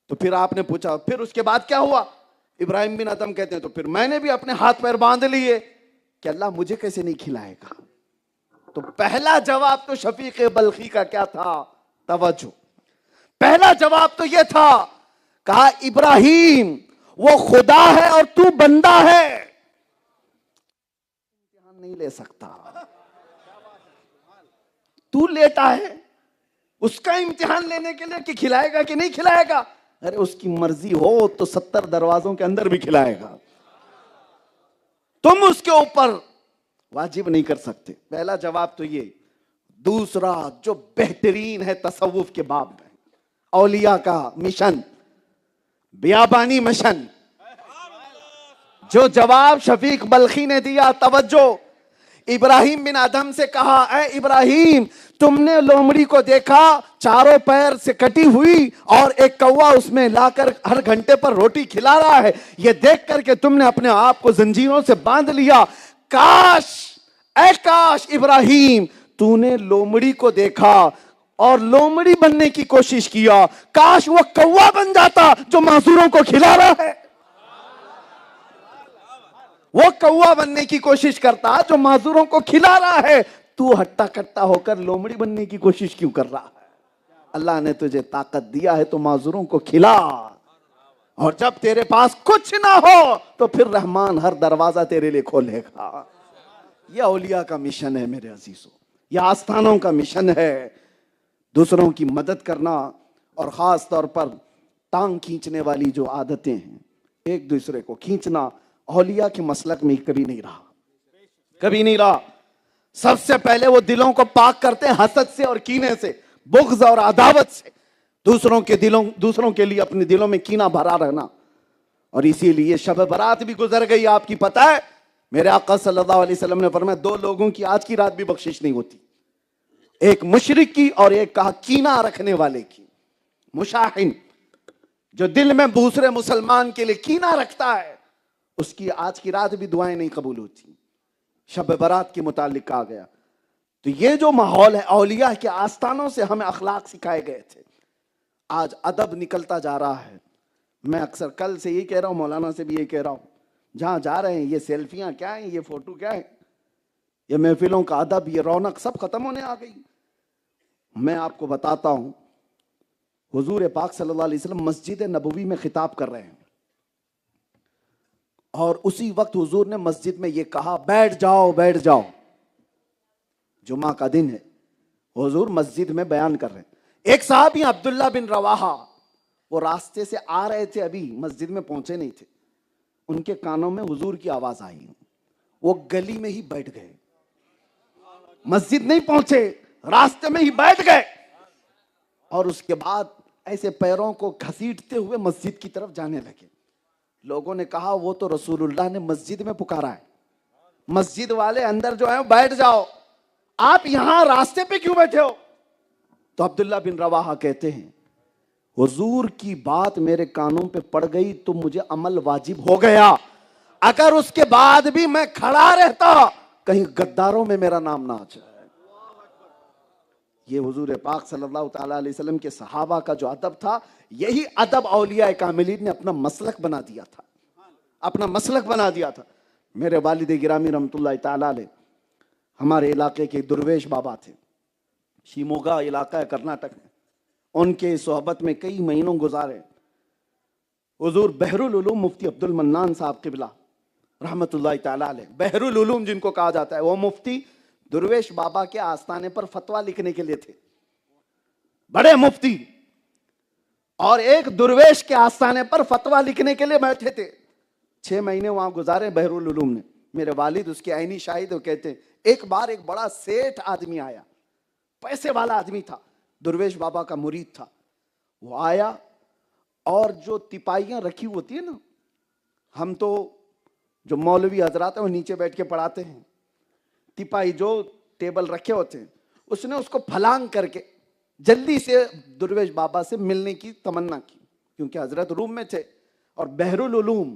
تو پھر آپ نے پوچھا پھر اس کے بعد کیا ہوا؟ ابراہیم بن ادم کہتے ہیں تو پھر میں نے بھی اپنے ہاتھ پیر باندھ لیے کہ اللہ مجھے کیسے نہیں کھلائے گا۔ تو پہلا جواب تو شفیق بلخی کا کیا تھا؟ توجہ، پہلا جواب تو یہ تھا، کہا ابراہیم وہ خدا ہے اور تو بندہ ہے، امتحان نہیں لے سکتا، تو لیٹا ہے، اس کا امتحان لینے کے لیے کہ کھلائے گا کہ نہیں کھلائے گا؟ ارے اس کی مرضی ہو تو 70 دروازوں کے اندر بھی کھلائے گا، تم اس کے اوپر واجب نہیں کر سکتے۔ پہلا جواب تو یہ۔ دوسرا جو بہترین ہے تصوف کے باب میں، اولیاء کا مشن، بیابانی مشن، جو جواب شفیق بلخی نے دیا، توجہ، ابراہیم بن ادم سے کہا اے ابراہیم تم نے لومڑی کو دیکھا چاروں پیر سے کٹی ہوئی اور ایک کوا اس میں لا کر ہر گھنٹے پر روٹی کھلا رہا ہے، یہ دیکھ کر کے تم نے اپنے آپ کو زنجیروں سے باندھ لیا، کاش اے کاش ابراہیم تو نے لومڑی کو دیکھا اور لومڑی بننے کی کوشش کیا، کاش وہ کوا بن جاتا جو معذوروں کو کھلا رہا ہے، وہ کوا بننے کی کوشش کرتا جو معذوروں کو کھلا رہا ہے، تو ہٹا کٹا ہو کر لومڑی بننے کی کوشش کیوں کر رہا ہے؟ اللہ نے تجھے طاقت دیا ہے تو معذوروں کو کھلا، اور جب تیرے پاس کچھ نہ ہو تو پھر رحمان ہر دروازہ تیرے لیے کھولے گا۔ یہ اولیاء کا مشن ہے میرے عزیزوں، یہ آستانوں کا مشن ہے، دوسروں کی مدد کرنا، اور خاص طور پر ٹانگ کھینچنے والی جو عادتیں ہیں، ایک دوسرے کو کھینچنا، اولیاء کے مسلک میں کبھی نہیں رہا، کبھی نہیں رہا۔ سب سے پہلے وہ دلوں کو پاک کرتے ہیں حسد سے اور کینے سے، بغض اور عداوت سے، دوسروں کے لیے اپنے دلوں میں کینہ بھرا رہنا، اور اسی لیے شب برات بھی گزر گئی، آپ کی پتہ ہے میرے آقا صلی اللہ علیہ وسلم نے فرمایا 2 لوگوں کی آج کی رات بھی بخشش نہیں ہوتی، ایک مشرک کی اور ایک کہا کینہ رکھنے والے کی۔ مشاحن جو دل میں دوسرے مسلمان کے لیے کینہ رکھتا ہے، اس کی آج کی رات بھی دعائیں نہیں قبول ہوتی۔ شب برات کے متعلق کہا گیا۔ تو یہ جو ماحول ہے، اولیاء کے آستانوں سے ہمیں اخلاق سکھائے گئے تھے، آج ادب نکلتا جا رہا ہے۔ میں اکثر کل سے یہ کہہ رہا ہوں، مولانا سے بھی یہ کہہ رہا ہوں، جہاں جا رہے ہیں یہ سیلفیاں کیا ہیں، یہ فوٹو کیا ہے، یہ محفلوں کا ادب، یہ رونق سب ختم ہونے آ گئی۔ میں آپ کو بتاتا ہوں، حضور پاک صلی اللہ علیہ وسلم مسجد نبوی میں خطاب کر رہے ہیں، اور اسی وقت حضور نے مسجد میں یہ کہا بیٹھ جاؤ بیٹھ جاؤ۔ جمعہ کا دن ہے، حضور مسجد میں بیان کر رہے ہیں۔ ایک صحابی عبداللہ بن رواحہ، وہ راستے سے آ رہے تھے، ابھی مسجد میں پہنچے نہیں تھے، ان کے کانوں میں حضور کی آواز آئی، وہ گلی میں ہی بیٹھ گئے، مسجد نہیں پہنچے، راستے میں ہی بیٹھ گئے، اور اس کے بعد ایسے پیروں کو گھسیٹتے ہوئے مسجد کی طرف جانے لگے۔ لوگوں نے کہا وہ تو رسول اللہ نے مسجد میں پکارا ہے، مسجد والے اندر جو ہیں بیٹھ جاؤ، آپ یہاں راستے پہ کیوں بیٹھے ہو؟ تو عبداللہ بن رواحہ کہتے ہیں حضور کی بات میرے کانوں پہ پڑ گئی تو مجھے عمل واجب ہو گیا، اگر اس کے بعد بھی میں کھڑا رہتا کہیں غداروں میں میرا نام نہ آ جائے۔ یہ حضور پاک صلی اللہ تعالیٰ علیہ وسلم کے صحابہ کا جو ادب تھا، یہی ادب اولیاء کاملین نے اپنا مسلک بنا دیا تھا، اپنا مسلک بنا دیا تھا۔ میرے والد گرامی رحمۃ اللہ تعالیٰ علیہ ہمارے علاقے کے درویش بابا تھے، شیموگا علاقہ ہے کرناٹک میں، ان کے صحبت میں کئی مہینوں گزارے۔ حضور بحر العلوم مفتی عبد المنان صاحب قبلہ رحمۃ اللہ تعالیٰ علیہ، بحر العلوم جن کو کہا جاتا ہے، وہ مفتی درویش بابا کے آستانے پر فتویٰ لکھنے کے لیے تھے، بڑے مفتی، اور ایک درویش کے آستانے پر فتویٰ لکھنے کے لیے بیٹھے تھے۔ 6 مہینے وہاں گزارے بحر العلوم نے۔ میرے والد اس کے عینی شاہد، وہ کہتے ہیں ایک بار ایک بڑا سیٹھ آدمی آیا، پیسے والا آدمی تھا، درویش بابا کا مرید تھا، وہ آیا اور جو تپائیاں رکھی ہوتی ہیں نا، ہم تو جو مولوی حضرات ہیں وہ نیچے بیٹھ کے پڑھاتے ہیں، تپائی جو ٹیبل رکھے ہوتے ہیں، اس نے اس کو پھلانگ کر کے جلدی سے درویش بابا سے ملنے کی تمنا کی، کیونکہ حضرت روم میں تھے اور بحر العلوم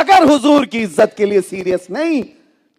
اگر حضور کی عزت کے لیے سیریس نہیں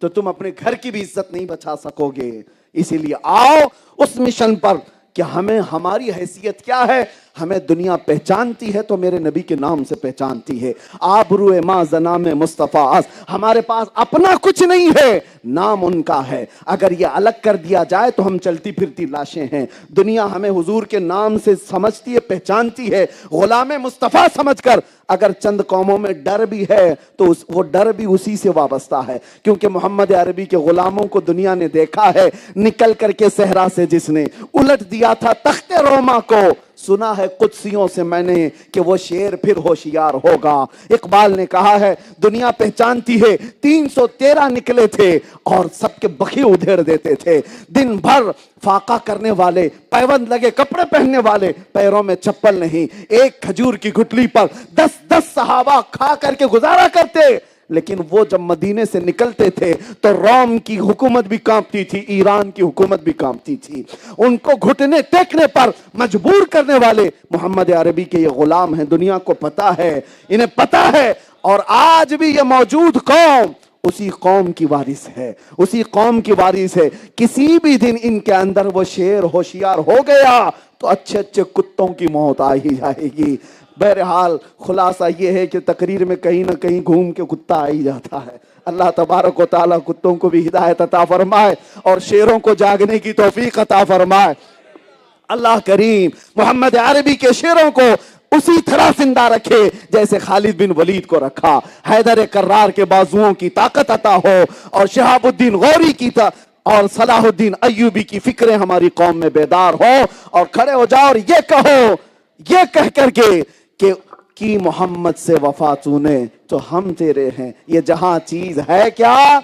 تو تم اپنے گھر کی بھی عزت نہیں بچا سکو گے. اسی لیے آؤ اس مشن پر کہ ہمیں ہماری حیثیت کیا ہے. ہمیں دنیا پہچانتی ہے تو میرے نبی کے نام سے پہچانتی ہے. آبرو ما زنام مصطفیٰ. ہمارے پاس اپنا کچھ نہیں ہے, نام ان کا ہے. اگر یہ الگ کر دیا جائے تو ہم چلتی پھرتی لاشیں ہیں. دنیا ہمیں حضور کے نام سے سمجھتی ہے, پہچانتی ہے, غلام مصطفیٰ سمجھ کر. اگر چند قوموں میں ڈر بھی ہے تو وہ ڈر بھی اسی سے وابستہ ہے, کیونکہ محمد عربی کے غلاموں کو دنیا نے دیکھا ہے. نکل کر کے صحرا سے جس نے الٹ دیا تھا تخت روما کو, سنا ہے قدسیوں سے میں نے کہ وہ شیر پھر ہوشیار ہوگا. اقبال نے کہا ہے دنیا پہچانتی ہے 313 نکلے تھے اور سب کے بخی ادھیڑ دیتے تھے. دن بھر فاقہ کرنے والے, پیوند لگے کپڑے پہننے والے, پیروں میں چپل نہیں, ایک کھجور کی گٹلی پر 10 صحابہ کھا کر کے گزارا کرتے. لیکن وہ جب مدینے سے نکلتے تھے تو روم کی حکومت بھی کانپتی تھی, ایران کی حکومت بھی کانپتی تھی. ان کو گھٹنے ٹیکنے پر مجبور کرنے والے محمد عربی کے یہ غلام ہیں. دنیا کو پتا ہے, انہیں پتا ہے. اور آج بھی یہ موجود قوم اسی قوم کی وارث ہے, اسی قوم کی وارث ہے. کسی بھی دن ان کے اندر وہ شیر ہوشیار ہو گیا تو اچھے اچھے کتوں کی موت آ ہی جائے گی. بہرحال خلاصہ یہ ہے کہ تقریر میں کہیں نہ کہیں گھوم کے کتا آ ہی جاتا ہے. اللہ تبارک و تعالیٰ کتوں کو بھی ہدایت عطا فرمائے اور شیروں کو جاگنے کی توفیق عطا فرمائے. اللہ کریم محمد عربی کے شیروں کو اسی طرح زندہ رکھے جیسے خالد بن ولید کو رکھا. حیدر کرار کے بازوؤں کی طاقت عطا ہو اور شہاب الدین غوری کی اور صلاح الدین ایوبی کی فکریں ہماری قوم میں بیدار ہو, اور کھڑے ہو جاؤ اور یہ کہو, یہ کہہ کر کے کہ کی محمد سے وفا تو نے تو ہم تیرے ہیں. یہ جہاں چیز ہے کیا,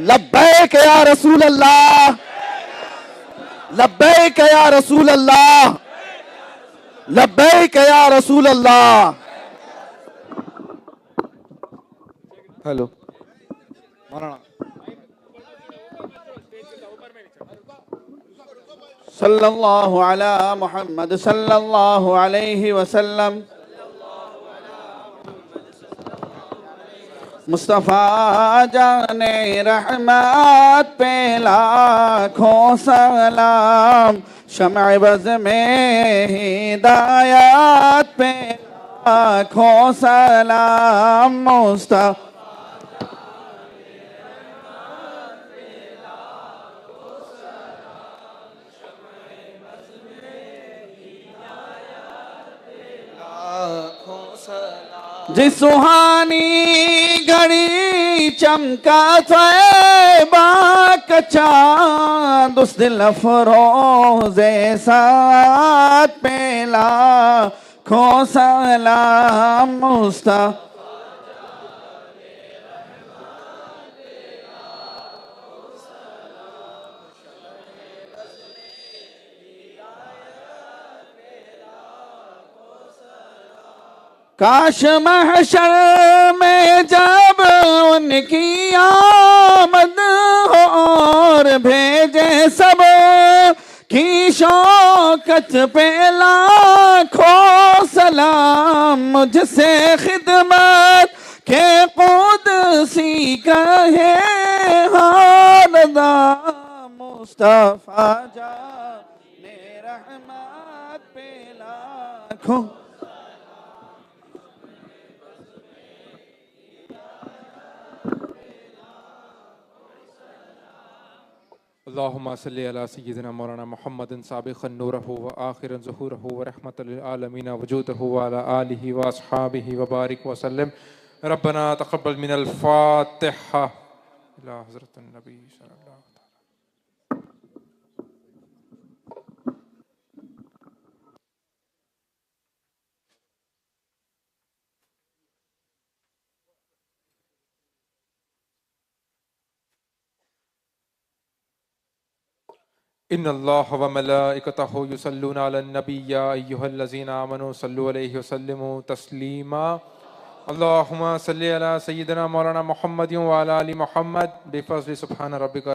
لبیک یا رسول اللہ, لبیک یا رسول اللہ, لبیک یا رسول اللہ. ہیلو مولانا. صلی اللہ علی محمد صلی اللہ علیہ وسلم. مصطفیٰ جان رحمت پہ لاکھوں سلام, شمع بز میں ہدایات پہ لاکھوں سلام. مصطفیٰ جس سہانی گھڑی چمکا طیبہ کا چاند, اس دل افروز ساعت پہ لاکھوں سلام. مصطفیٰ کاش محشر میں جب ان کی آمد ہو اور بھیجے سب کی شوکت پہ لاکھوں سلام. مجھ سے خدمت کے قدسی کہے ہاردہ, مصطفیٰ جان رحمت پہ لاکھوں. اللہم صلی علی سیدنا مولانا محمد سابقا نورہ و آخرا ظہورہ و رحمت للعالمین وجودہ وعلی آلہ و اصحابہ وبارک وسلم. ربنا تقبل من الفاتحہ الى حضرت النبی صلی اللہ علیہ وسلم. ان اللہ و ملائکتہ یصلون علی النبی یا ایہا الذین آمنوا صلوا علیہ وسلموا تسلیما. اللہم صلی علی سیدنا مولانا محمد وعلی آل محمد بفضل سبحان ربک